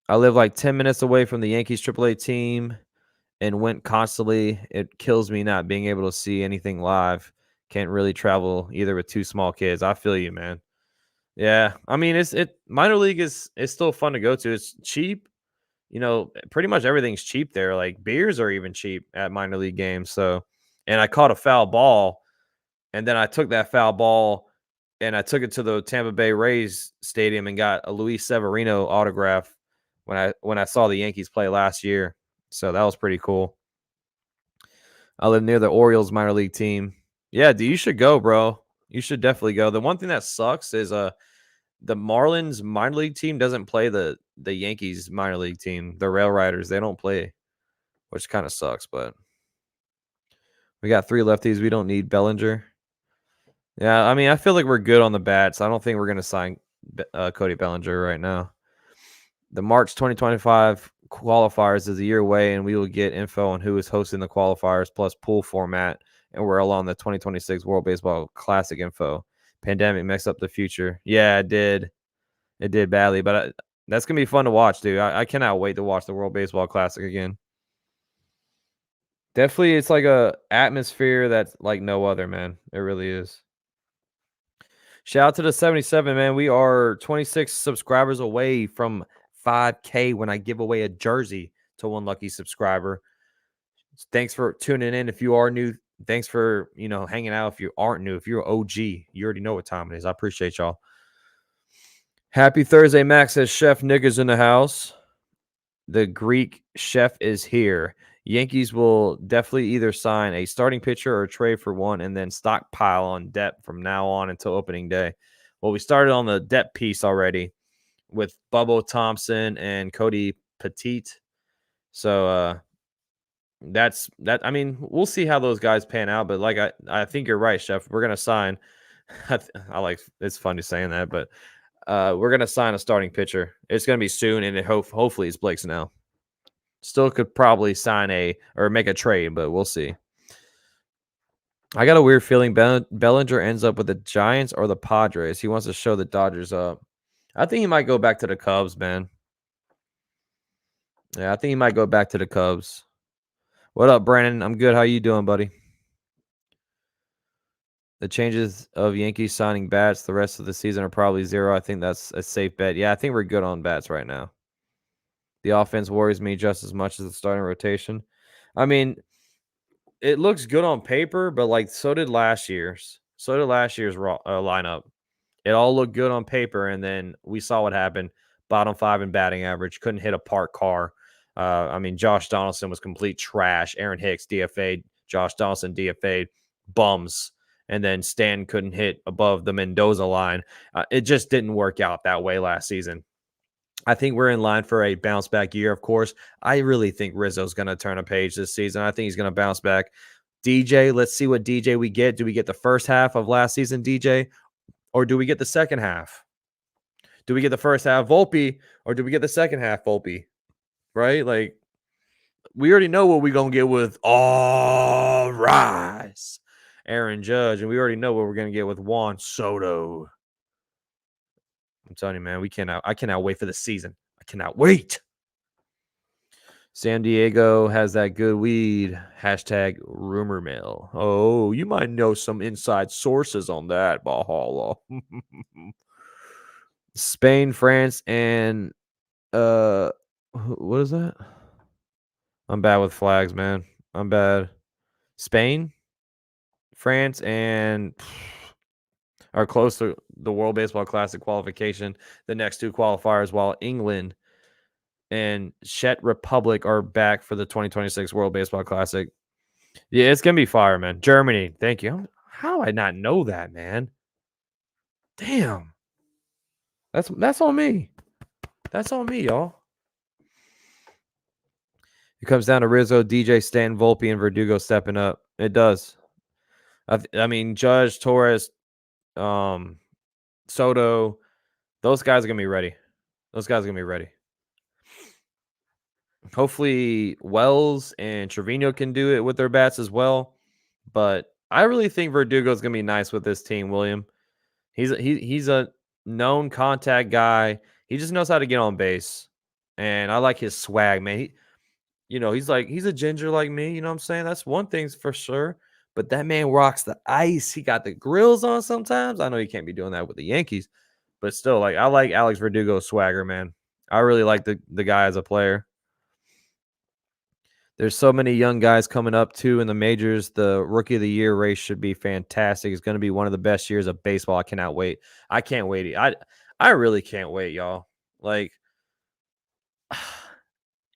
I live like 10 minutes away from the Yankees AAA team and went constantly. It kills me not being able to see anything live. Can't really travel either with two small kids. I feel you, man. Yeah, I mean it minor league is still fun to go to. It's cheap. Pretty much everything's cheap there. Like beers are even cheap at minor league games. So, and I caught a foul ball, and then I took that foul ball and I took it to the Tampa Bay Rays stadium and got a Luis Severino autograph when I saw the Yankees play last year. So that was pretty cool. I live near the Orioles minor league team. Yeah, dude, you should go, bro. You should definitely go. The one thing that sucks is the Marlins minor league team doesn't play the Yankees minor league team. The Rail Riders, they don't play, which kind of sucks, but we got 3 lefties. We don't need Bellinger. Yeah, I mean, I feel like we're good on the bats. I don't think we're going to sign Cody Bellinger right now. The March 2025 qualifiers is a year away, and we will get info on who is hosting the qualifiers plus pool format, and we're along the 2026 World Baseball Classic info. Pandemic messed up the future. Yeah, it did. It did badly, but that's going to be fun to watch, dude. I cannot wait to watch the World Baseball Classic again. Definitely, it's like a atmosphere that's like no other, man. It really is. Shout out to the 77, man. We are 26 subscribers away from 5K when I give away a jersey to one lucky subscriber. Thanks for tuning in. If you are new, thanks for, hanging out. If you aren't new, if you're OG, you already know what time it is. I appreciate y'all. Happy Thursday, Max says Chef Niggas in the house. The Greek chef is here. Yankees will definitely either sign a starting pitcher or trade for one and then stockpile on depth from now on until opening day. Well, we started on the depth piece already with Bubba, Thompson, and Cody Poteet. So that's that. I mean, we'll see how those guys pan out. But like I think you're right, Chef. We're gonna sign. I like it's funny saying that, but we're gonna sign a starting pitcher. It's gonna be soon, and hopefully it's Blake Snell. Still could probably sign or make a trade, but we'll see. I got a weird feeling Bellinger ends up with the Giants or the Padres. He wants to show the Dodgers up. I think he might go back to the Cubs, man. Yeah, I think he might go back to the Cubs. What up, Brandon? I'm good. How you doing, buddy? The changes of Yankees signing bats the rest of the season are probably 0. I think that's a safe bet. Yeah, I think we're good on bats right now. The offense worries me just as much as the starting rotation. I mean, it looks good on paper, but like so did last year's. Lineup. It all looked good on paper, and then we saw what happened. Bottom 5 in batting average. Couldn't hit a parked car. I mean, Josh Donaldson was complete trash. Aaron Hicks DFA'd. Josh Donaldson DFA'd. Bums. And then Stan couldn't hit above the Mendoza line. It just didn't work out that way last season. I think we're in line for a bounce back year, of course. I really think Rizzo's going to turn a page this season. I think he's going to bounce back. DJ, let's see what DJ we get. Do we get the first half of last season DJ, or do we get the second half? Do we get the first half Volpe, or do we get the second half Volpe? Right? Like, we already know what we're going to get with All Rise, Aaron Judge, and we already know what we're going to get with Juan Soto. I'm telling you, man, I cannot wait for the season. I cannot wait. San Diego has that good weed. Hashtag rumor mill. Oh, you might know some inside sources on that, Bahala. Spain, France, and what is that? I'm bad with flags, man. I'm bad. Spain, France, and are close to the World Baseball Classic qualification. The next 2 qualifiers, while England and Czech Republic are back for the 2026 World Baseball Classic. Yeah, it's going to be fire, man. Germany, thank you. How did I not know that, man? Damn. That's on me. That's on me, y'all. It comes down to Rizzo, DJ, Stan, Volpe, and Verdugo stepping up. It does. I mean, Judge, Torres, Soto, those guys are going to be ready. Hopefully Wells and Trevino can do it with their bats as well. But I really think Verdugo's going to be nice with this team, William. He's a known contact guy. He just knows how to get on base. And I like his swag, man. He's a ginger like me, you know what I'm saying? That's one thing for sure. But that man rocks the ice. He got the grills on sometimes. I know he can't be doing that with the Yankees, but still, I like Alex Verdugo's swagger, man. I really like the guy as a player. There's so many young guys coming up too in the majors. The Rookie of the Year race should be fantastic. It's going to be one of the best years of baseball. I cannot wait. I can't wait. I really can't wait, y'all.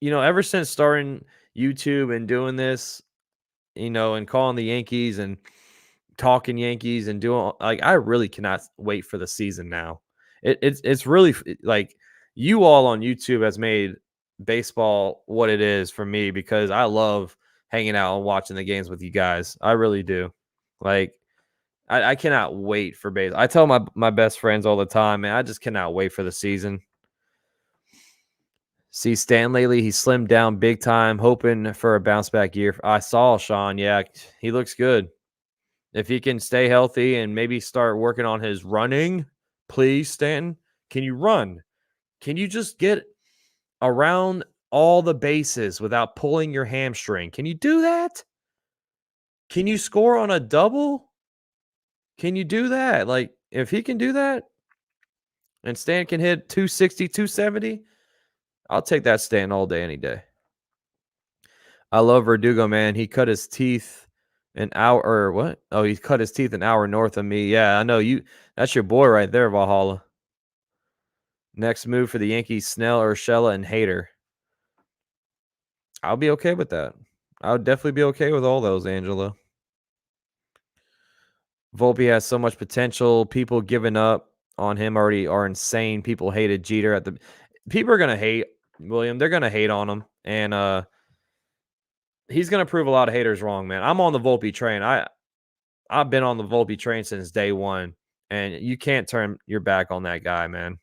Ever since starting YouTube and doing this, and calling the Yankees and talking Yankees and doing I really cannot wait for the season now. It's really you all on YouTube has made baseball what it is for me because I love hanging out and watching the games with you guys. I really do. I cannot wait for baseball. I tell my best friends all the time, man, I just cannot wait for the season. See Stan lately, he slimmed down big time, hoping for a bounce back year. I saw Sean. Yeah, he looks good. If he can stay healthy and maybe start working on his running, please, Stanton. Can you run? Can you just get around all the bases without pulling your hamstring? Can you do that? Can you score on a double? Can you do that? If he can do that and Stan can hit 260, 270, I'll take that Stanton all day, any day. I love Verdugo, man. He cut his teeth an hour or what? Oh, he cut his teeth an hour north of me. Yeah, I know you. That's your boy right there, Valhalla. Next move for the Yankees: Snell, Urshela, and Hader. I'll be okay with that. I would definitely be okay with all those, Angela. Volpe has so much potential. People giving up on him already are insane. People hated Jeter at the. People are gonna hate William. They're gonna hate on him, and he's gonna prove a lot of haters wrong, man. I'm on the Volpe train. I've been on the Volpe train since day one, and you can't turn your back on that guy, man.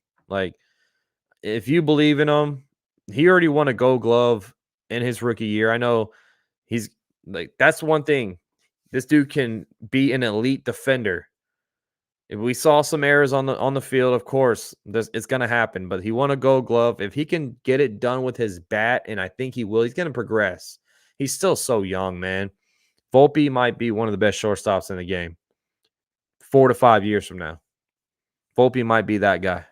If you believe in him, he already won a Gold Glove in his rookie year. I know he's that's one thing. This dude can be an elite defender. If we saw some errors on the field, of course, it's going to happen. But he won a Gold Glove. If he can get it done with his bat, and I think he will, he's going to progress. He's still so young, man. Volpe might be one of the best shortstops in the game 4 to 5 years from now. Volpe might be that guy.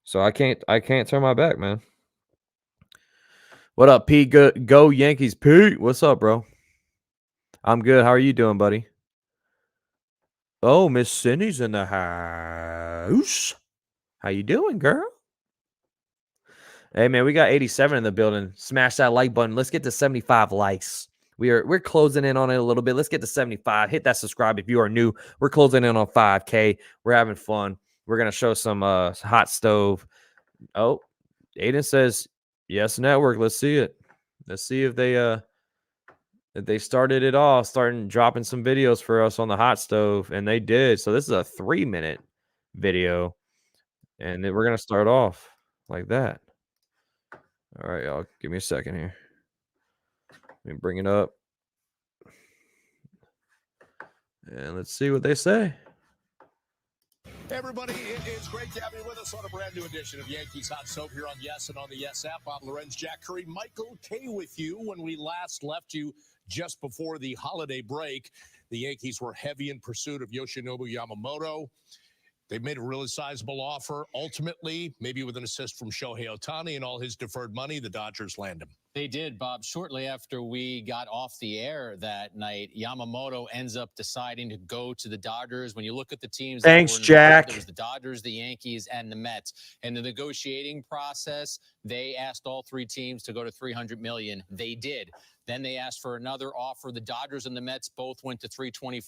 So I can't turn my back, man. What up, Pete? Go Yankees, Pete. What's up, bro? I'm good. How are you doing, buddy? Oh, Miss Cindy's in the house. How you doing, girl? Hey, man, we got 87 in the building. Smash that like button. Let's get to 75 likes. We're closing in on it a little bit. Let's get to 75. Hit that subscribe if you are new. We're closing in on 5K. We're having fun. We're going to show some hot stove. Oh, Aiden says, yes, network. Let's see it. Let's see if they started it off, starting dropping some videos for us on the hot stove, and they did. So this is a 3-minute video, and then we're going to start off like that. All right, y'all. Give me a second here. Let me bring it up. And let's see what they say. Hey everybody, it's great to have you with us on a brand new edition of Yankees Hot Soap here on Yes and on the Yes app. I'm Lorenz Jack Curry, Michael K with you. When we last left you just before the holiday break, the Yankees were heavy in pursuit of Yoshinobu Yamamoto. They made a really sizable offer. Ultimately, maybe with an assist from Shohei Ohtani and all his deferred money, the Dodgers land him. They did, Bob. Shortly after we got off the air that night, Yamamoto ends up deciding to go to the Dodgers. When you look at the teams, thanks, that were Jack. There was the Dodgers, the Yankees, and the Mets. In the negotiating process, they asked all three teams to go to $300 million. They did. Then they asked for another offer. The Dodgers and the Mets both went to $325.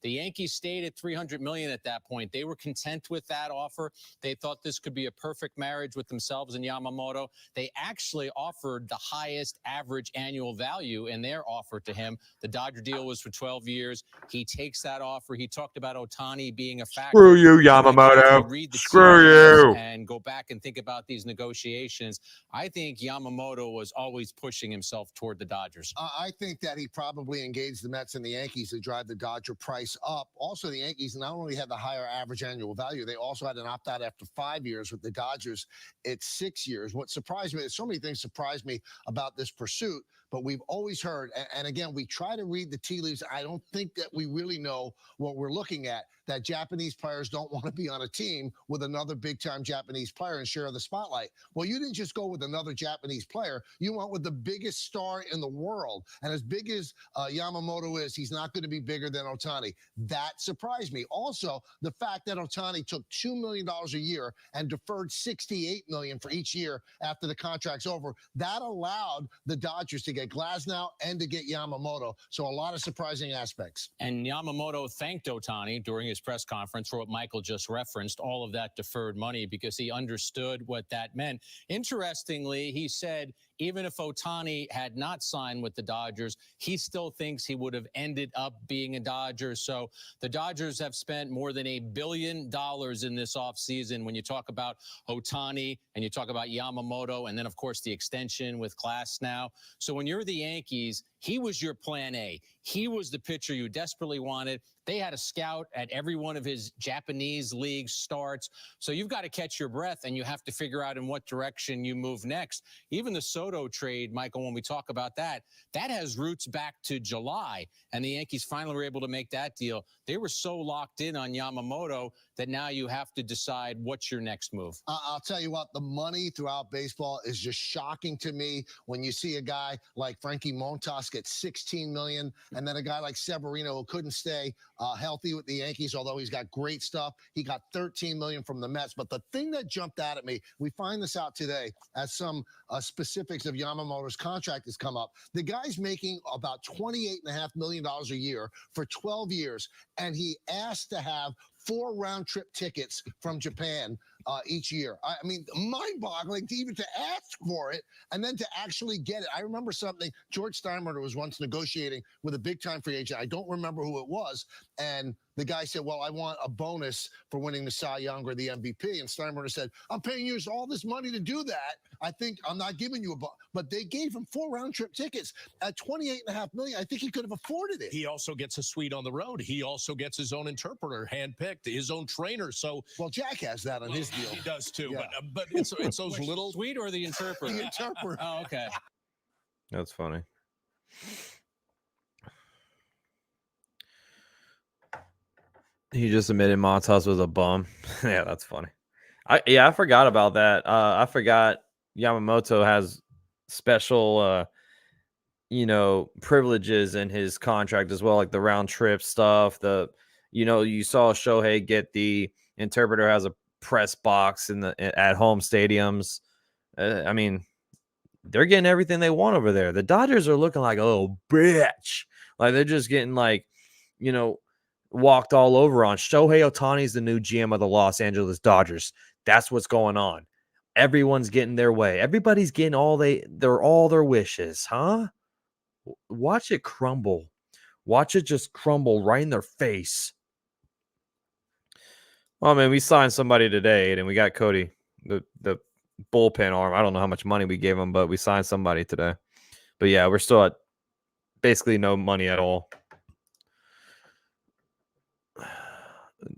The Yankees stayed at $300 million at that point. They were content with that offer. They thought this could be a perfect marriage with themselves and Yamamoto. They actually offered the highest average annual value in their offer to him. The Dodger deal was for 12 years. He takes that offer. He talked about Ohtani being a factor. Screw you, But I think if Yamamoto. read the Screw tea leaves you. and go back and think about these negotiations, I think Yamamoto was always pushing himself toward the Dodgers. I think that he probably engaged the Mets and the Yankees to drive the Dodger price up. Also, the Yankees not only had the higher average annual value, they also had an opt-out after 5 years. With the Dodgers, it's 6 years. What surprised me, so many things surprised me about this pursuit, but we've always heard, and again, we try to read the tea leaves. I don't think that we really know what we're looking at, that Japanese players don't want to be on a team with another big-time Japanese player and share the spotlight. Well, you didn't just go with another Japanese player. You went with the biggest star in the world. And as big as Yamamoto is, he's not going to be bigger than Ohtani. That surprised me. Also, the fact that Ohtani took $2 million a year and deferred $68 million for each year after the contract's over, that allowed the Dodgers to get Glasnow and to get Yamamoto. So a lot of surprising aspects. And Yamamoto thanked Ohtani during his press conference for what Michael just referenced, all of that deferred money, because he understood what that meant. Interestingly, he said even if Ohtani had not signed with the Dodgers, he still thinks he would have ended up being a Dodger. So the Dodgers have spent more than $1 billion in this offseason. When you talk about Ohtani and you talk about Yamamoto, and then, of course, the extension with Glasnow. So when you're the Yankees, he was your plan A. He was the pitcher you desperately wanted. They had a scout at every one of his Japanese league starts. So you've got to catch your breath, and you have to figure out in what direction you move next. Even the Soto trade, Michael, when we talk about that, that has roots back to July, and the Yankees finally were able to make that deal. They were so locked in on Yamamoto that now you have to decide what's your next move. I'll tell you what, the money throughout baseball is just shocking to me when you see a guy like Frankie Montas get $16 million, and then a guy like Severino who couldn't stay healthy with the Yankees, although he's got great stuff. He got $13 million from the Mets. But the thing that jumped out at me, we find this out today as some specifics of Yamamoto's contract has come up. The guy's making about $28.5 million a year for 12 years, and he asked to have 4 round-trip tickets from Japan each year. I mean, mind-boggling to even to ask for it and then to actually get it. I remember something, George Steinbrenner was once negotiating with a big-time free agent. I don't remember who it was. And the guy said, well, I want a bonus for winning the Cy Young or the MVP. And Steinbrenner said, I'm paying you all this money to do that. I think I'm not giving you a bonus. But they gave him 4 round-trip tickets at $28.5 million. I think he could have afforded it. He also gets a suite on the road. He also gets his own interpreter, handpicked, his own trainer. So, well, Jack has that on his deal. He does too. Yeah. But it's those little Suite or the interpreter? The interpreter. Oh, okay. That's funny. He just admitted Montas was a bum. Yeah, that's funny. I forgot about that. I forgot Yamamoto has special privileges in his contract as well, like the round trip stuff. You saw Shohei get the interpreter has a press box at home stadiums. I mean, they're getting everything they want over there. The Dodgers are looking like, oh, bitch. Like, they're just getting, walked all over on. Shohei Ohtani's the new GM of the Los Angeles Dodgers. That's what's going on. Everyone's getting their way. Everybody's getting all their wishes, huh? Watch it crumble. Watch it just crumble right in their face. Well, man, we signed somebody today, and we got Cody, the bullpen arm. I don't know how much money we gave him, but we signed somebody today. But yeah, we're still at basically no money at all.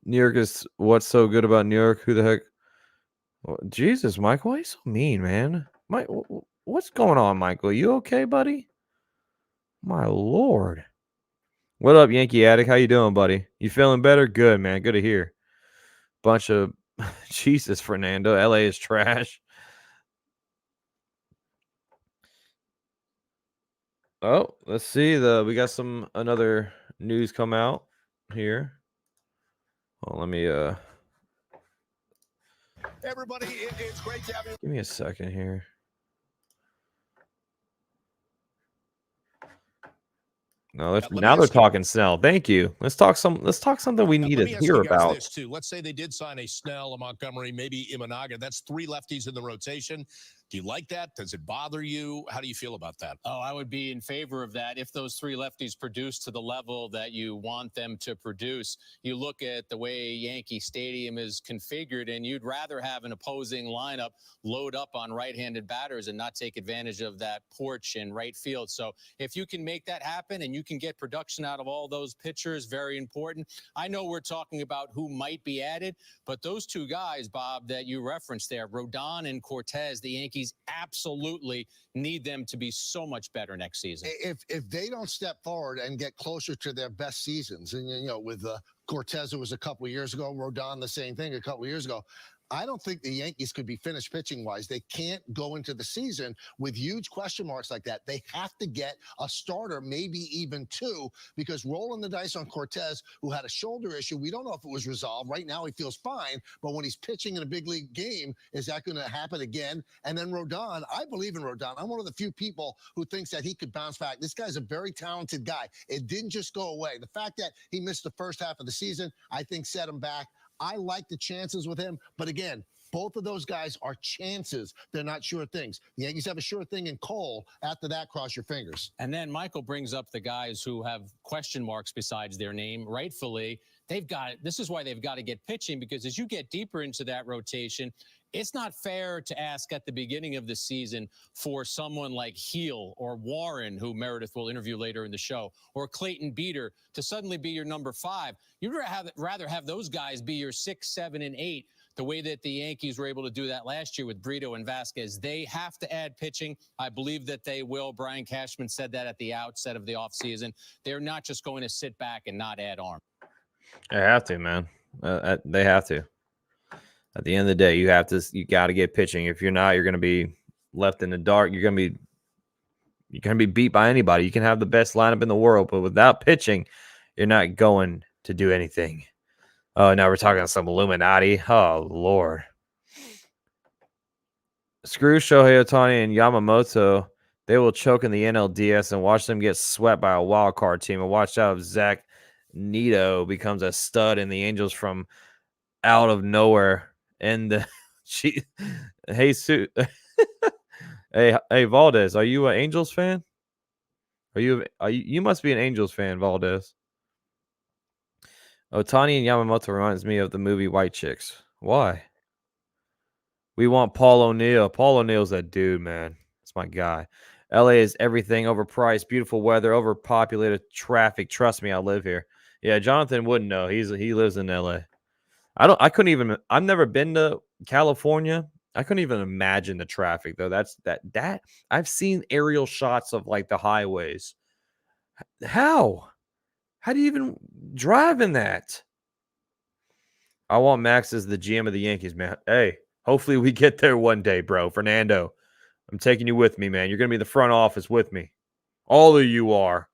New York is what's so good about New York? Who the heck? Jesus, Michael, why are you so mean, man? What's going on, Michael? You okay, buddy? My Lord. What up, Yankee Addict? How you doing, buddy? You feeling better? Good, man. Good to hear. Bunch of Jesus, Fernando. LA is trash. Oh, let's see. We got another news come out here. Well, let me Everybody, it's great to have you. give me a second here. No, now they're talking Snell. Thank you. Let's talk something we need to hear about. This too. Let's say they did sign a Snell, a Montgomery, maybe Imanaga. That's 3 lefties in the rotation. Do you like that? Does it bother you? How do you feel about that? Oh, I would be in favor of that if those three lefties produce to the level that you want them to produce. You look at the way Yankee Stadium is configured, and you'd rather have an opposing lineup load up on right-handed batters and not take advantage of that porch in right field. So if you can make that happen and you can get production out of all those pitchers, very important. I know we're talking about who might be added, but those two guys, Bob, that you referenced there, Rodon and Cortez, the Yankees absolutely need them to be so much better next season. If they don't step forward and get closer to their best seasons, and with Cortez, it was a couple of years ago, Rodon, the same thing a couple of years ago. I don't think the Yankees could be finished pitching wise. They can't go into the season with huge question marks like that. They have to get a starter, maybe even two, because rolling the dice on Cortez, who had a shoulder issue, we don't know if it was resolved. Right now, he feels fine, but when he's pitching in a big league game, is that going to happen again? And then Rodon, I believe in Rodon. I'm one of the few people who thinks that he could bounce back. This guy's a very talented guy. It didn't just go away. The fact that he missed the first half of the season, I think set him back. I like the chances with him, but again, both of those guys are chances. They're not sure things. The Yankees have a sure thing in Cole. After that, cross your fingers. And then Michael brings up the guys who have question marks besides their name. Rightfully, this is why they've got to get pitching, because as you get deeper into that rotation, it's not fair to ask at the beginning of the season for someone like Heel or Warren, who Meredith will interview later in the show, or Clayton Beater to suddenly be your number 5. You'd rather have those guys be your 6, 7, and 8, the way that the Yankees were able to do that last year with Brito and Vasquez. They have to add pitching. I believe that they will. Brian Cashman said that at the outset of the offseason. They're not just going to sit back and not add arm. They have to, man. They have to. At the end of the day, you got to get pitching. If you're not, you're going to be left in the dark. You're going to be beat by anybody. You can have the best lineup in the world, but without pitching, you're not going to do anything. Oh, now we're talking some Illuminati. Oh, Lord. Screw Shohei Ohtani and Yamamoto. They will choke in the NLDS and watch them get swept by a wild card team. And watch out if Zach Neto becomes a stud in the Angels from out of nowhere. And hey Valdez, are you an Angels fan? You must be an Angels fan, Valdez. Ohtani and Yamamoto reminds me of the movie White Chicks. Why? We want Paul O'Neill. Paul O'Neill's that dude, man. That's my guy. LA is everything, overpriced, beautiful weather, overpopulated, traffic. Trust me, I live here. Yeah, Jonathan wouldn't know. He lives in LA. I've never been to California. I couldn't even imagine the traffic though. That I've seen aerial shots of like the highways. How do you even drive in that? I want Max as the GM of the Yankees, man. Hey, hopefully we get there one day, bro. Fernando, I'm taking you with me, man. You're going to be in the front office with me. All of you are.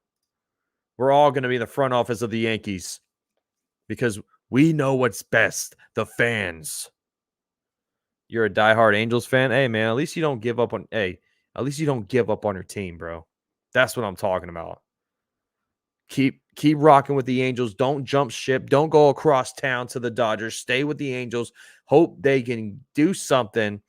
We're all going to be in the front office of the Yankees because we know what's best, the fans. You're a diehard Angels fan? Hey, man, at least you don't give up on your team, bro. That's what I'm talking about. Keep rocking with the Angels. Don't jump ship. Don't go across town to the Dodgers. Stay with the Angels. Hope they can do something.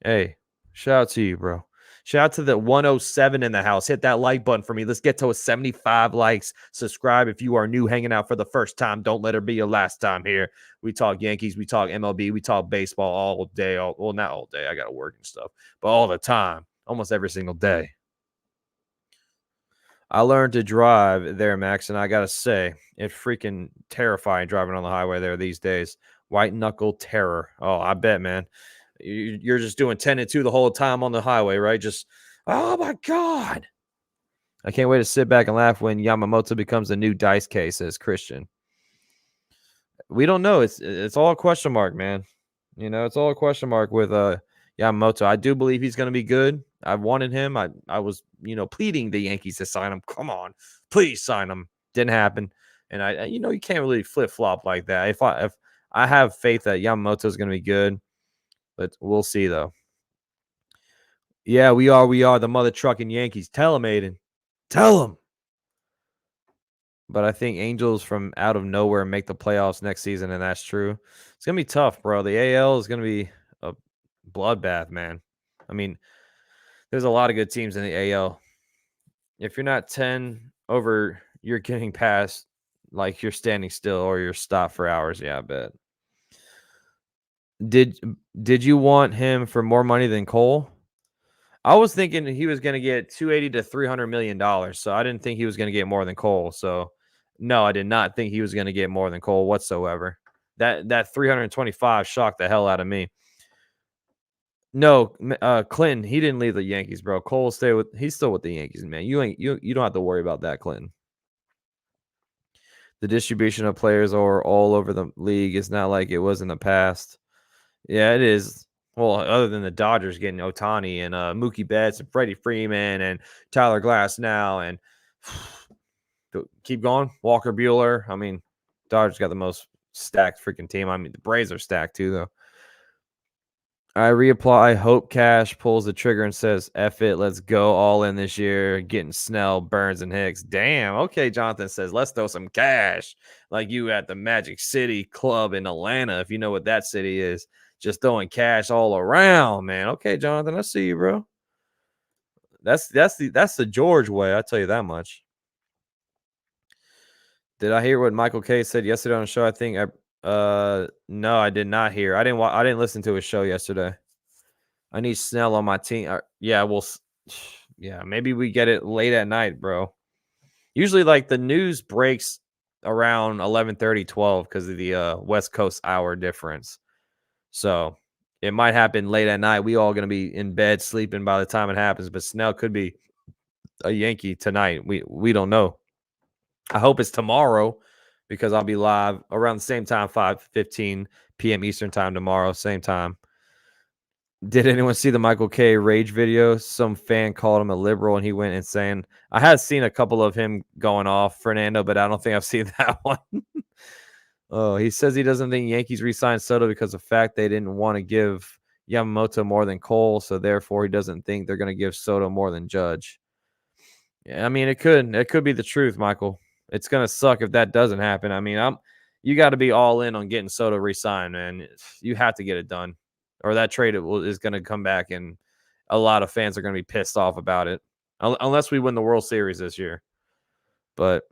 Hey, shout out to you, bro. Shout out to the 107 in the house. Hit that like button for me. Let's get to 75 likes. Subscribe if you are new, hanging out for the first time. Don't let it be your last time here. We talk Yankees. We talk MLB. We talk baseball all day. Well, not all day. I got to work and stuff. But all the time. Almost every single day. I learned to drive there, Max, and I got to say, it's freaking terrifying driving on the highway there these days. White knuckle terror. Oh, I bet, man. You're just doing 10 and 2 the whole time on the highway, right? Just, oh, my God. I can't wait to sit back and laugh when Yamamoto becomes a new dice case, says Christian. We don't know. It's all a question mark, man. You know, it's all a question mark with Yamamoto. I do believe he's going to be good. I wanted him. I was, pleading the Yankees to sign him. Come on, please sign him. Didn't happen. And you can't really flip-flop like that. If I have faith that Yamamoto is going to be good, but we'll see though. Yeah, we are the mother trucking Yankees. Tell him, Aiden. Tell him. But I think Angels from out of nowhere make the playoffs next season, and that's true. It's going to be tough, bro. The AL is going to be a bloodbath, man. I mean, there's a lot of good teams in the AL. If you're not 10 over, you're getting past, like you're standing still or you're stopped for hours. Yeah, I bet. Did you want him for more money than Cole? I was thinking he was going to get 280 to 300 million dollars, so I didn't think he was going to get more than Cole. So, no, I did not think he was going to get more than Cole whatsoever. That 325 shocked the hell out of me. No, Clinton, he didn't leave the Yankees, bro. Cole he's still with the Yankees, man. You don't have to worry about that, Clinton. The distribution of players are all over the league. It's not like it was in the past. Yeah, it is. Well, other than the Dodgers getting Ohtani and Mookie Betts and Freddie Freeman and Tyler Glass now, and keep going, Walker Buehler. I mean, Dodgers got the most stacked freaking team. I mean, the Braves are stacked too, though. I reapply. Hope Cash pulls the trigger and says, F it, let's go all in this year. Getting Snell, Burns, and Hicks. Damn. Okay, Jonathan says, let's throw some cash. Like you at the Magic City Club in Atlanta, if you know what that city is. Just throwing cash all around, man. Okay, Jonathan, I see you, bro. That's the George way, I'll tell you that much. Did I hear what Michael K said yesterday on the show? I think no, I did not hear. I didn't listen to his show yesterday. I need Snell on my team. Yeah, maybe we get it late at night, bro. Usually, like, the news breaks around 11:30, 12 because of the West Coast hour difference. So it might happen late at night. We all going to be in bed sleeping by the time it happens, but Snell could be a Yankee tonight. We don't know. I hope it's tomorrow because I'll be live around the same time, 5:15 p.m. Eastern time tomorrow, same time. Did anyone see the Michael K rage video? Some fan called him a liberal and he went insane. I had seen a couple of him going off, Fernando, but I don't think I've seen that one. Oh, he says he doesn't think Yankees re-signed Soto because of the fact they didn't want to give Yamamoto more than Cole, so therefore he doesn't think they're going to give Soto more than Judge. Yeah, I mean, it could be the truth, Michael. It's going to suck if that doesn't happen. I mean, you got to be all in on getting Soto re-signed, man. You have to get it done, or that trade is going to come back, and a lot of fans are going to be pissed off about it, unless we win the World Series this year. But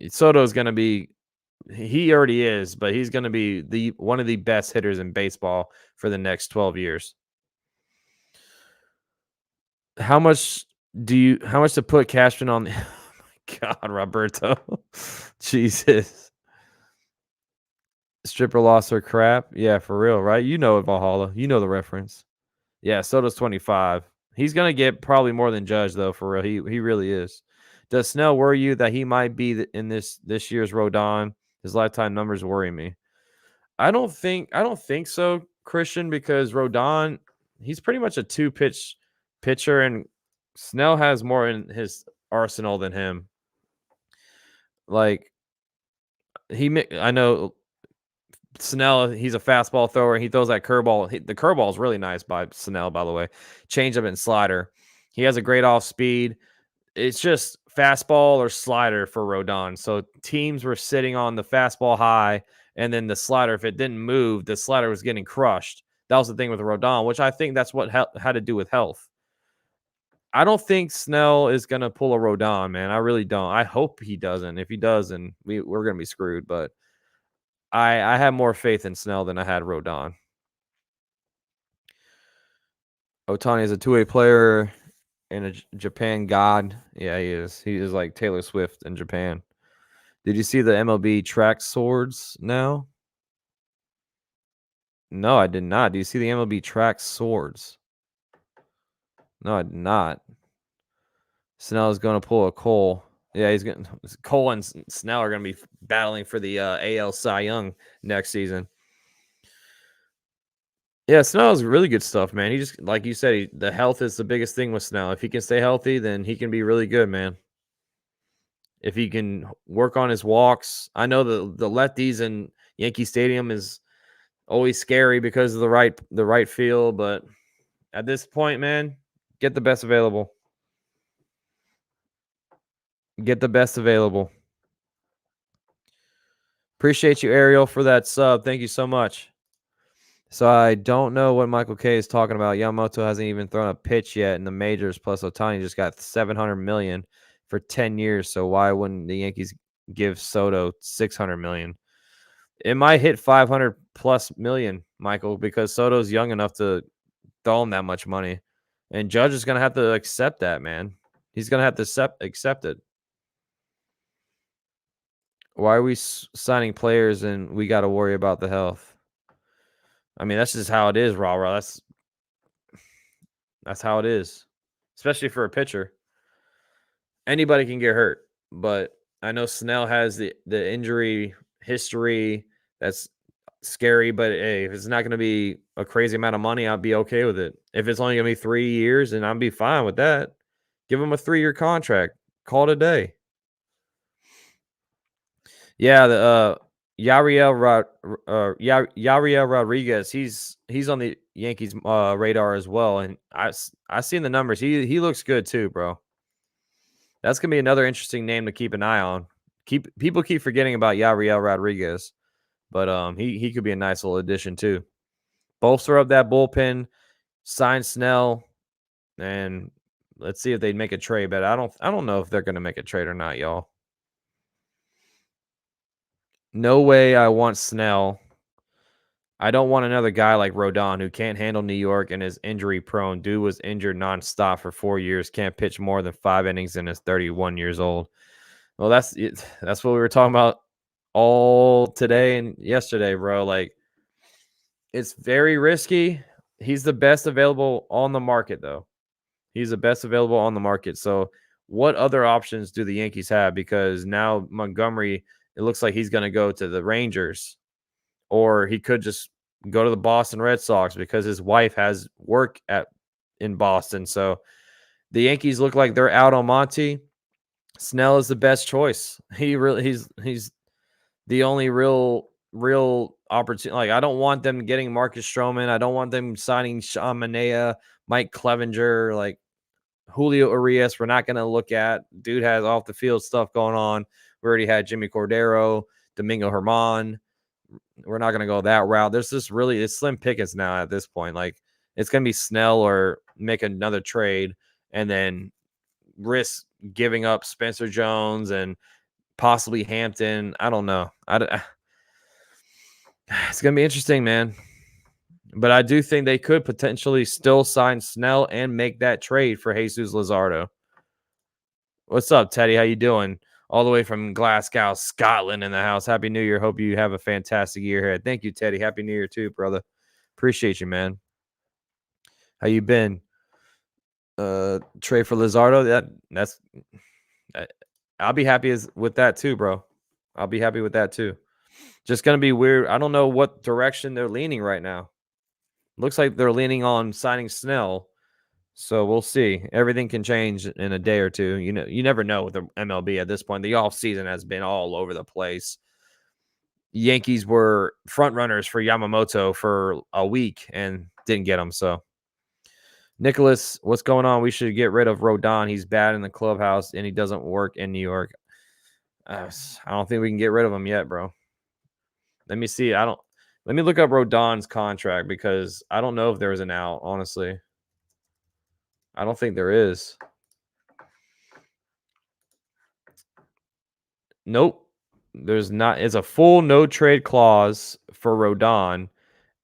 Soto is going to be. He already is, but he's going to be one of the best hitters in baseball for the next 12 years. How much to put Cashman on? Oh my God, Roberto. Jesus. Stripper lost her crap. Yeah, for real, right? You know it, Valhalla. You know the reference. Yeah, Soto's 25. He's going to get probably more than Judge, though, for real. He really is. Does Snell worry you that he might be in this year's Rodon? His lifetime numbers worry me. I don't think so, Christian, because Rodon, he's pretty much a two-pitch pitcher, and Snell has more in his arsenal than him. Like, I know Snell, he's a fastball thrower, and he throws that curveball. The curveball is really nice by Snell, by the way. Changeup and slider. He has a great off speed. It's just fastball or slider for Rodon. So teams were sitting on the fastball high, and then the slider, if it didn't move, the slider was getting crushed. That was the thing with Rodon, which I think that's what had to do with health. I don't think Snell is going to pull a Rodon, man. I really don't. I hope he doesn't. If he does, then we're going to be screwed. But I have more faith in Snell than I had Rodon. Ohtani is a two-way player and a Japan god. Yeah, he is. He is like Taylor Swift in Japan. Did you see the MLB track swords now? No, I did not. Do you see the MLB track swords? No, I did not. Snell is going to pull a Cole. Yeah, he's going. Cole and Snell are going to be battling for the AL Cy Young next season. Yeah, Snell is really good stuff, man. He just, like you said, the health is the biggest thing with Snell. If he can stay healthy, then he can be really good, man. If he can work on his walks. I know the lefties in Yankee Stadium is always scary because of the right field, but at this point, man, get the best available. Get the best available. Appreciate you, Ariel, for that sub. Thank you so much. So I don't know what Michael K is talking about. Yamamoto hasn't even thrown a pitch yet in the majors. Plus, Ohtani just got $700 million for 10 years. So why wouldn't the Yankees give Soto $600 million? It might hit 500 plus million, Michael, because Soto's young enough to throw him that much money, and Judge is gonna have to accept that, man. He's gonna have to accept it. Why are we signing players and we got to worry about the health? I mean, that's just how it is, rah. That's how it is, especially for a pitcher. Anybody can get hurt, but I know Snell has the injury history. That's scary, but hey, if it's not going to be a crazy amount of money, I'll be okay with it. If it's only going to be 3 years, then I'll be fine with that. Give him a 3-year contract. Call it a day. Yeah, the Yariel Rodriguez, he's on the Yankees radar as well, and I seen the numbers. He looks good too, bro. That's gonna be another interesting name to keep an eye on. People keep forgetting about Yariel Rodriguez, but he could be a nice little addition too. Bolster up that bullpen, sign Snell, and let's see if they make a trade. But I don't know if they're gonna make a trade or not, y'all. No way I want Snell. I don't want another guy like Rodon who can't handle New York and is injury prone. Dude was injured nonstop for 4 years, can't pitch more than 5 innings and is 31 years old. Well, that's what we were talking about all today and yesterday, bro. Like, it's very risky. He's the best available on the market, though. He's the best available on the market. So what other options do the Yankees have? Because now Montgomery, it looks like he's going to go to the Rangers, or he could just go to the Boston Red Sox because his wife has work in Boston. So the Yankees look like they're out on Monty. Snell is the best choice. He's the only real opportunity. Like, I don't want them getting Marcus Stroman. I don't want them signing Sean Manaea, Mike Clevenger, like Julio Urias. We're not going to look at. Dude has off the field stuff going on. We already had Jimmy Cordero, Domingo Herman. We're not going to go that route. There's just really, it's slim pickings now at this point. Like, it's going to be Snell or make another trade and then risk giving up Spencer Jones and possibly Hampton. I don't know. It's going to be interesting, man. But I do think they could potentially still sign Snell and make that trade for Jesus Luzardo. What's up, Teddy? How you doing? All the way from Glasgow, Scotland in the house. Happy New Year. Hope you have a fantastic year here. Thank you, Teddy. Happy New Year too, brother. Appreciate you, man. How you been? Trade for Luzardo? That's I'll be happy with that too, bro. I'll be happy with that too. Just going to be weird. I don't know what direction they're leaning right now. Looks like they're leaning on signing Snell. So we'll see. Everything can change in a day or two. You know, you never know with the MLB at this point. The offseason has been all over the place. Yankees were front runners for Yamamoto for a week and didn't get him. So, Nicholas, what's going on? We should get rid of Rodon. He's bad in the clubhouse and he doesn't work in New York. I don't think we can get rid of him yet, bro. Let me see. Let me look up Rodon's contract because I don't know if there was an out, honestly. I don't think there is. Nope. There's not. It's a full no trade clause for Rodon,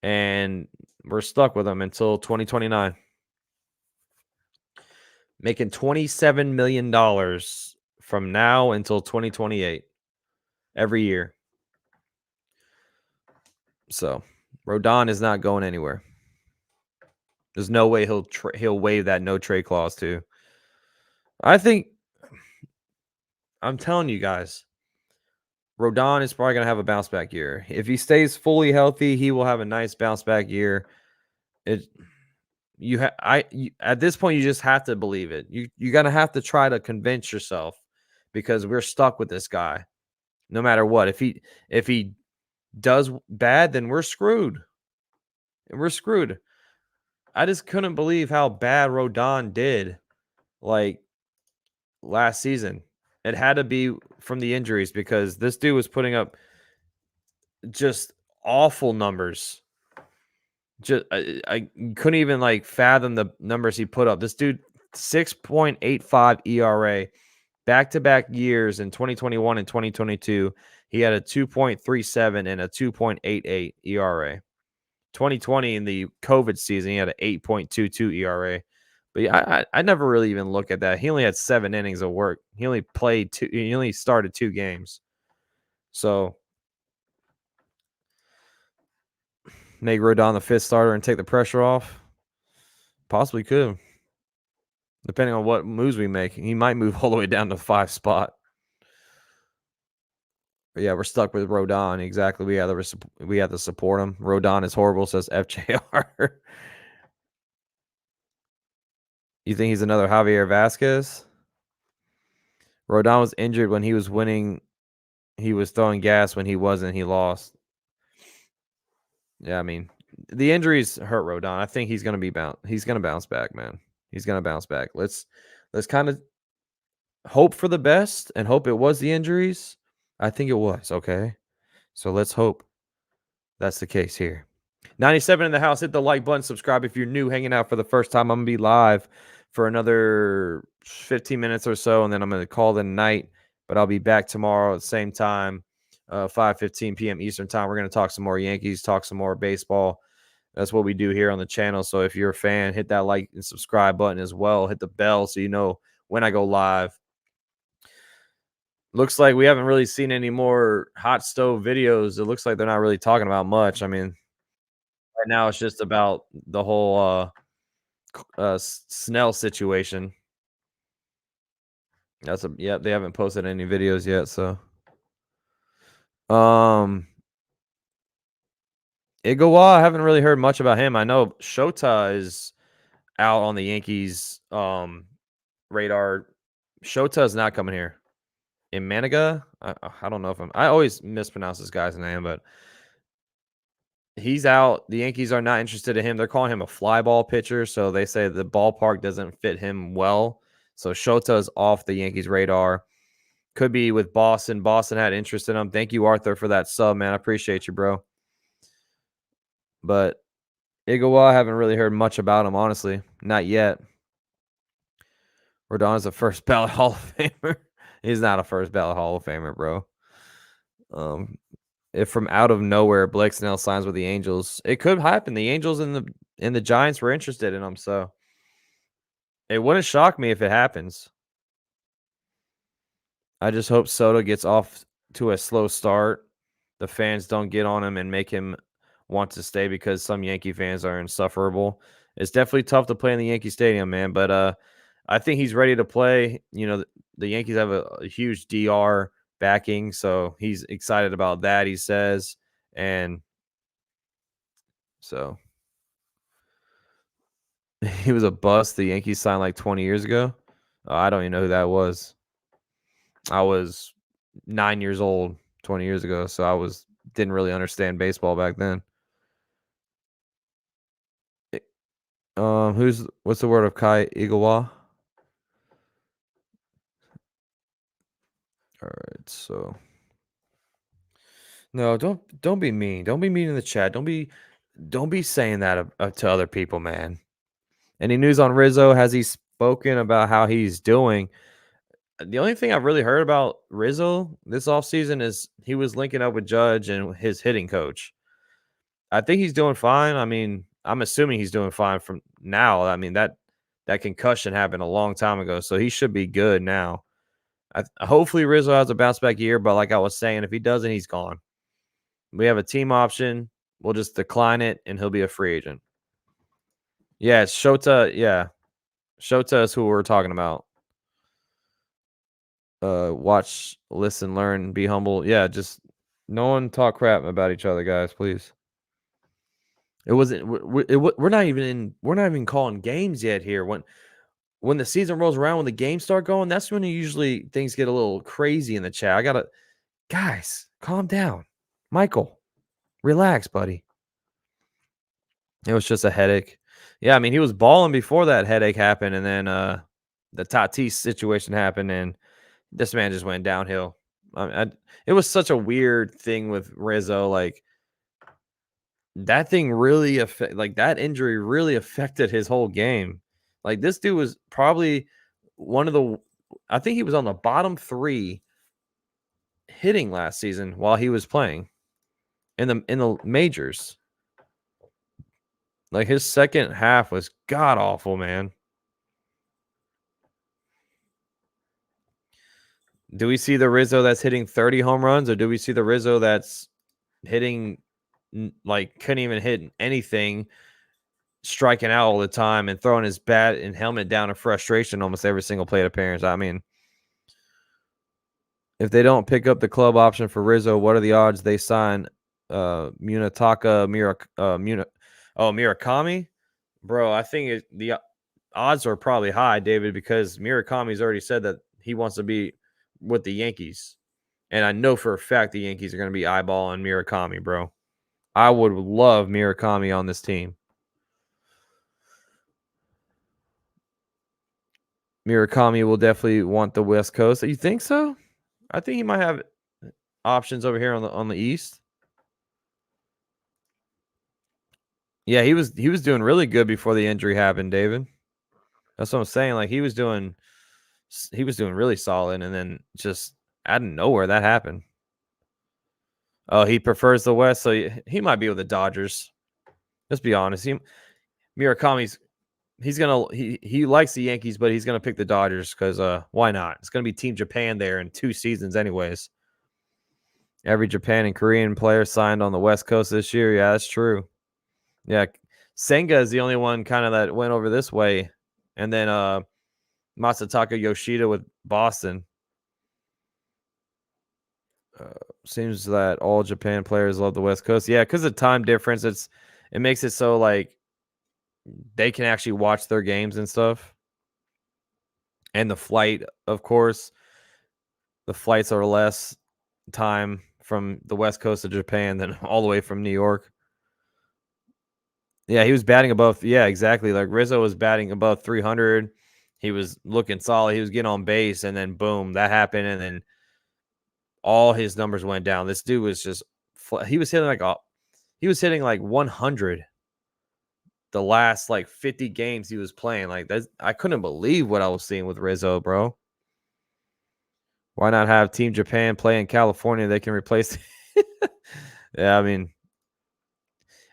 and we're stuck with him until 2029. Making $27 million from now until 2028 every year. So Rodon is not going anywhere. There's no way he'll waive that no trade clause too. I'm telling you guys, Rodon is probably going to have a bounce back year. If he stays fully healthy, he will have a nice bounce back year. At this point, you just have to believe it. You're going to have to try to convince yourself because we're stuck with this guy no matter what. If he does bad, then we're screwed. We're screwed. I just couldn't believe how bad Rodon did like last season. It had to be from the injuries because this dude was putting up just awful numbers. Just I couldn't even like fathom the numbers he put up. This dude 6.85 ERA back-to-back years in 2021 and 2022. He had a 2.37 and a 2.88 ERA. 2020 in the COVID season, he had an 8.22 ERA. But yeah, I never really even look at that. He only had 7 innings of work. He only played 2. He only started 2 games. So make Rodon the 5th starter and take the pressure off. Possibly could, depending on what moves we make. He might move all the way down to 5 spot. But yeah, we're stuck with Rodon. Exactly. We have to support him. Rodon is horrible, says FJR. You think he's another Javier Vasquez? Rodon was injured when he was winning. He was throwing gas when he wasn't. He lost. Yeah, I mean, the injuries hurt Rodon. I think he's gonna bounce back, man. He's gonna bounce back. Let's kind of hope for the best and hope it was the injuries. I think it was. Okay, so let's hope that's the case here. 97 in the house. Hit the like button. Subscribe if you're new, hanging out for the first time. I'm gonna be live for another 15 minutes or so, and then I'm gonna call the night. But I'll be back tomorrow at the same time, 5:15 p.m. Eastern time. We're gonna talk some more Yankees, talk some more baseball. That's what we do here on the channel. So if you're a fan, hit that like and subscribe button as well. Hit the bell so you know when I go live. Looks like we haven't really seen any more hot stove videos. It looks like they're not really talking about much. I mean, right now it's just about the whole Snell situation. They haven't posted any videos yet, so Igawa, I haven't really heard much about him. I know Shota is out on the Yankees radar. Shota is not coming here. In Maniga? I don't know if I always mispronounce this guy's name, but he's out. The Yankees are not interested in him. They're calling him a fly ball pitcher, so they say the ballpark doesn't fit him well. So Shota is off the Yankees radar. Could be with Boston. Boston had interest in him. Thank you, Arthur, for that sub, man. I appreciate you, bro. But Igawa, I haven't really heard much about him, honestly. Not yet. Rodon is a first ballot Hall of Famer. He's not a first ballot Hall of Famer, bro. If from out of nowhere Blake Snell signs with the Angels, it could happen. The Angels and the Giants were interested in him, so it wouldn't shock me if it happens. I just hope Soto gets off to a slow start. The fans don't get on him and make him want to stay, because some Yankee fans are insufferable. It's definitely tough to play in the Yankee Stadium, man, but I think he's ready to play. You know, the Yankees have a huge DR backing, so he's excited about that, he says. And so he was a bust. The Yankees signed like 20 years ago. I don't even know who that was. I was 9 years old 20 years ago, so I didn't really understand baseball back then. What's the word of Kai Igawa? All right, so no, don't be mean. Don't be mean in the chat. Don't be saying that to other people, man. Any news on Rizzo? Has he spoken about how he's doing? The only thing I've really heard about Rizzo this offseason is he was linking up with Judge and his hitting coach. I think he's doing fine. I mean, I'm assuming he's doing fine from now. I mean, that concussion happened a long time ago, so he should be good now. Hopefully Rizzo has a bounce back year, but like I was saying, if he doesn't, he's gone. We have a team option. We'll just decline it, and he'll be a free agent. Yeah, it's Shota. Yeah, Shota is who we're talking about. Watch, listen, learn, be humble. Yeah, just no one talk crap about each other, guys, please. It wasn't. We're not even calling games yet here. When the season rolls around, when the games start going, that's when usually things get a little crazy in the chat. Guys, calm down. Michael, relax, buddy. It was just a headache. Yeah, I mean, he was balling before that headache happened, and then the Tatis situation happened, and this man just went downhill. It was such a weird thing with Rizzo. Like, that thing really that injury really affected his whole game. Like, this dude was probably one of the, I think he was on the bottom 3 hitting last season while he was playing in the majors. Like, his second half was god awful, man. Do we see the Rizzo that's hitting 30 home runs, or do we see the Rizzo that's hitting like couldn't even hit anything, striking out all the time and throwing his bat and helmet down in frustration almost every single plate appearance? I mean, if they don't pick up the club option for Rizzo, what are the odds they sign Murakami? Bro, I think the odds are probably high, David, because Murakami's already said that he wants to be with the Yankees. And I know for a fact the Yankees are going to be eyeballing Murakami, bro. I would love Murakami on this team. Murakami will definitely want the West Coast. You think so? I think he might have options over here on the East. Yeah, he was doing really good before the injury happened, David. That's what I'm saying. Like, he was doing really solid, and then just out of nowhere that happened. Oh, he prefers the West, so he might be with the Dodgers. Let's be honest. Murakami's he likes the Yankees, but he's gonna pick the Dodgers because why not? It's gonna be Team Japan there in 2 seasons, anyways. Every Japan and Korean player signed on the West Coast this year. Yeah, that's true. Yeah, Senga is the only one kind of that went over this way, and then Masataka Yoshida with Boston. Seems that all Japan players love the West Coast. Yeah, because of time difference, it makes it so like they can actually watch their games and stuff. And the flight, of course, the flights are less time from the West Coast of Japan than all the way from New York. Yeah, he was batting above. Yeah, exactly. Like, Rizzo was batting above 300. He was looking solid. He was getting on base, and then boom, that happened, and then all his numbers went down. This dude was just he was hitting like 100 the last like 50 games he was playing. Like, I couldn't believe what I was seeing with Rizzo, bro. Why not have Team Japan play in California? They can replace. Yeah, I mean,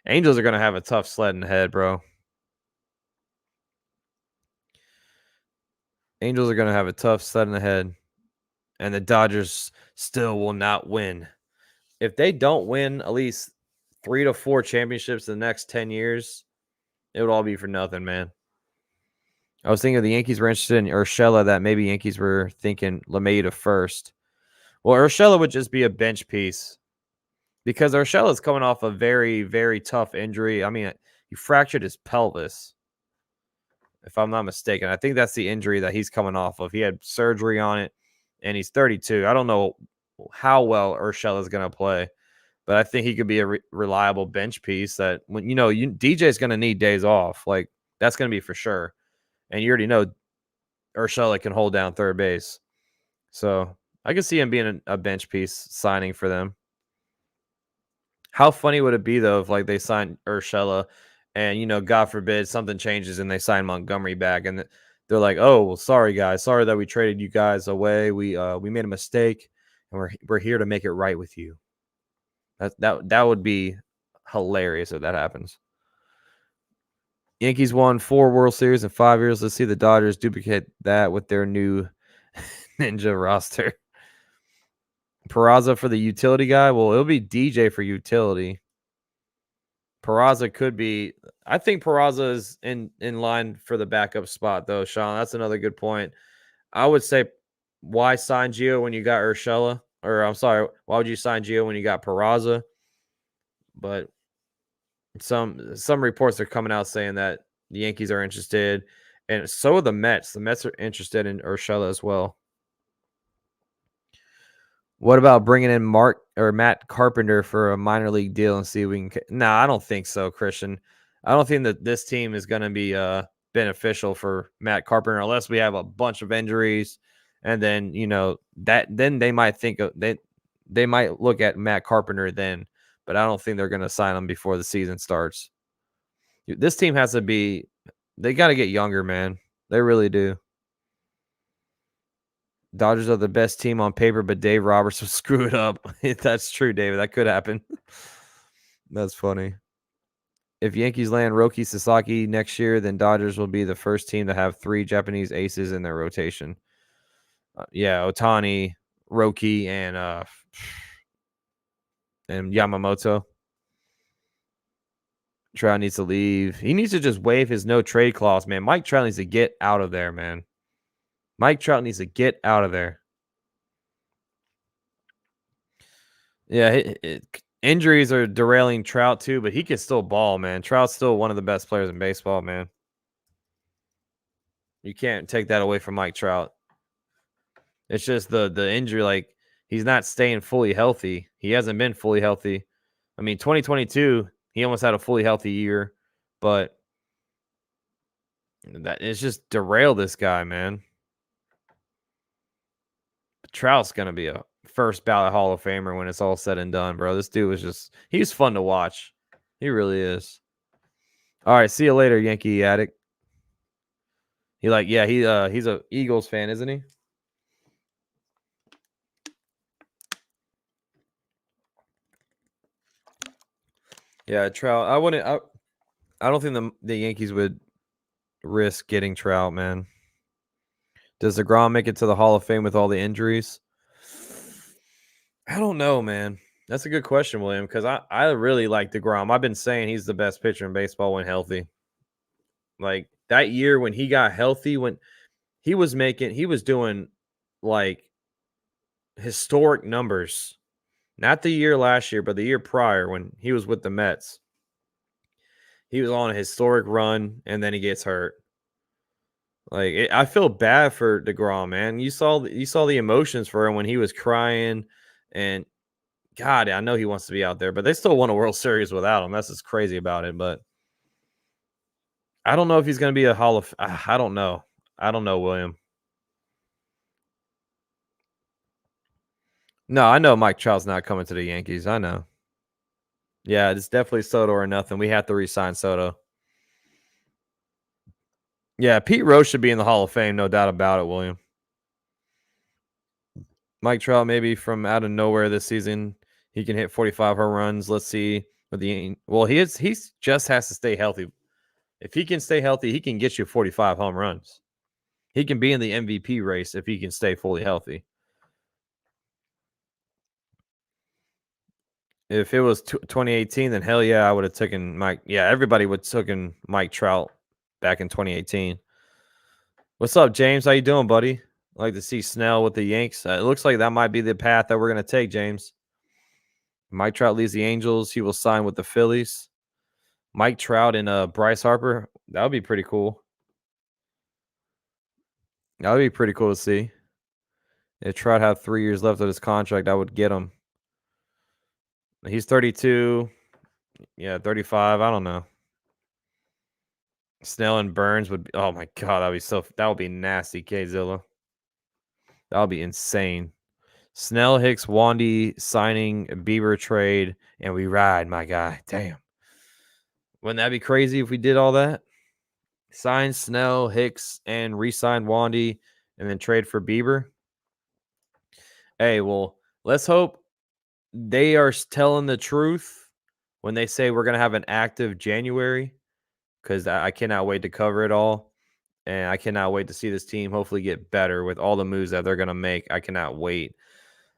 Angels are going to have a tough sled in the head, bro. Angels are going to have a tough sled in the head. And the Dodgers still will not win. If they don't win at least 3 to 4 championships in the next 10 years, it would all be for nothing, man. I was thinking the Yankees were interested in Urshela, that maybe Yankees were thinking LeMahieu first. Well, Urshela would just be a bench piece because Urshela is coming off a very, very tough injury. I mean, he fractured his pelvis, if I'm not mistaken. I think that's the injury that he's coming off of. He had surgery on it, and he's 32. I don't know how well Urshela is going to play, but I think he could be a reliable bench piece that when DJ is going to need days off. Like, that's going to be for sure. And you already know Urshela can hold down third base. So I could see him being a bench piece signing for them. How funny would it be, though, if like they signed Urshela and, God forbid, something changes and they sign Montgomery back and they're like, oh, well, sorry, guys. Sorry that we traded you guys away. We made a mistake and we're here to make it right with you. That would be hilarious if that happens. Yankees won 4 World Series in 5 years. Let's see the Dodgers duplicate that with their new ninja roster. Peraza for the utility guy. Well, it'll be DJ for utility. Peraza could be. I think Peraza is in line for the backup spot, though, Sean. That's another good point. I would say, why sign Gio when you got Urshela? Or I'm sorry, why would you sign Gio when you got Peraza? But some reports are coming out saying that the Yankees are interested, and so are the Mets. The Mets are interested in Urshela as well. What about bringing in Matt Carpenter for a minor league deal and see if we can? No, I don't think so, Christian. I don't think that this team is going to be beneficial for Matt Carpenter unless we have a bunch of injuries, and then then they might think of they might look at Matt Carpenter then. but I don't think they're going to sign him before the season starts. This team has to be – they got to get younger, man. They really do. Dodgers are the best team on paper, but Dave Roberts will screw it up. That's true, David. That could happen. That's funny. If Yankees land Roki Sasaki next year, then Dodgers will be the first team to have 3 Japanese aces in their rotation. Yeah, Ohtani, Roki, and Yamamoto. Trout needs to leave. He needs to just waive his no trade clause, man. Mike Trout needs to get out of there, man. Mike Trout needs to get out of there. Yeah, injuries are derailing Trout too, but he can still ball, man. Trout's still one of the best players in baseball, man. You can't take that away from Mike Trout. It's just the injury, like he's not staying fully healthy. He hasn't been fully healthy. I mean, 2022, he almost had a fully healthy year, but it's just derailed this guy, man. Trout's gonna be a first ballot Hall of Famer when it's all said and done, bro. This dude was he's fun to watch. He really is. All right, see you later, Yankee addict. He's a Eagles fan, isn't he? Yeah, Trout. I don't think the Yankees would risk getting Trout, man. Does DeGrom make it to the Hall of Fame with all the injuries? I don't know, man. That's a good question, William, because I really like DeGrom. I've been saying he's the best pitcher in baseball when healthy. Like that year when he got healthy, when he was doing like historic numbers. Not the year last year, but the year prior when he was with the Mets. He was on a historic run, and then he gets hurt. Like I feel bad for DeGrom, man. You saw the emotions for him when he was crying, and God, I know he wants to be out there, but they still won a World Series without him. That's what's crazy about it. But I don't know if he's going to be a Hall of. I don't know. I don't know, William. No, I know Mike Trout's not coming to the Yankees. I know. Yeah, it's definitely Soto or nothing. We have to re-sign Soto. Yeah, Pete Rose should be in the Hall of Fame, no doubt about it, William. Mike Trout, maybe from out of nowhere this season, he can hit 45 home runs. Let's see. He just has to stay healthy. If he can stay healthy, he can get you 45 home runs. He can be in the MVP race if he can stay fully healthy. If it was 2018, then hell yeah, I would have taken Mike. Yeah, everybody would have taken Mike Trout back in 2018. What's up, James? How you doing, buddy? I'd like to see Snell with the Yanks. It looks like that might be the path that we're going to take, James. Mike Trout leaves the Angels. He will sign with the Phillies. Mike Trout and Bryce Harper. That would be pretty cool. That would be pretty cool to see. If Trout had 3 years left of his contract, I would get him. He's 32. Yeah, 35. I don't know. Snell and Burns would be, oh my God, that would be nasty, K-Zilla. That would be insane. Snell, Hicks, Wandy signing, Bieber trade, and we ride, my guy. Damn. Wouldn't that be crazy if we did all that? Sign Snell, Hicks, and re-sign Wandy, and then trade for Bieber? Hey, well, let's hope they are telling the truth when they say we're going to have an active January, because I cannot wait to cover it all, and I cannot wait to see this team hopefully get better with all the moves that they're going to make. I cannot wait.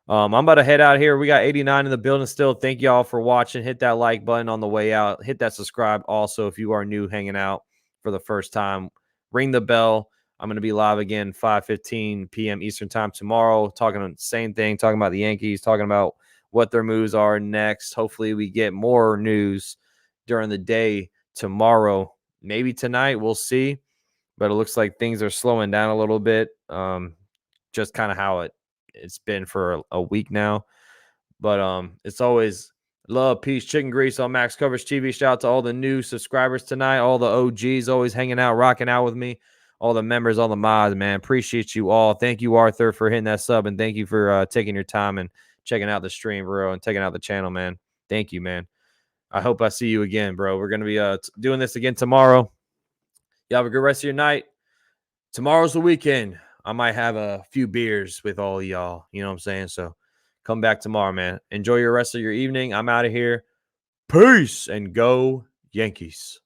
I'm about to head out here. We got 89 in the building still. Thank you all for watching. Hit that like button on the way out. Hit that subscribe also if you are new hanging out for the first time. Ring the bell. I'm going to be live again 5:15 p.m. Eastern time tomorrow, talking the same thing, talking about the Yankees, talking about what their moves are next. Hopefully we get more news during the day tomorrow. Maybe tonight. We'll see. But it looks like things are slowing down a little bit. Just kind of how it's been for a week now. But it's always love, peace, chicken grease on Max Coverage TV. Shout out to all the new subscribers tonight. All the OGs always hanging out, rocking out with me. All the members, all the mods, man. Appreciate you all. Thank you, Arthur, for hitting that sub. And thank you for taking your time and checking out the stream, bro, and checking out the channel, man. Thank you, man. I hope I see you again, bro. We're going to be doing this again tomorrow. You have a good rest of your night. Tomorrow's the weekend. I might have a few beers with all of y'all. You know what I'm saying? So come back tomorrow, man. Enjoy your rest of your evening. I'm out of here. Peace and go Yankees.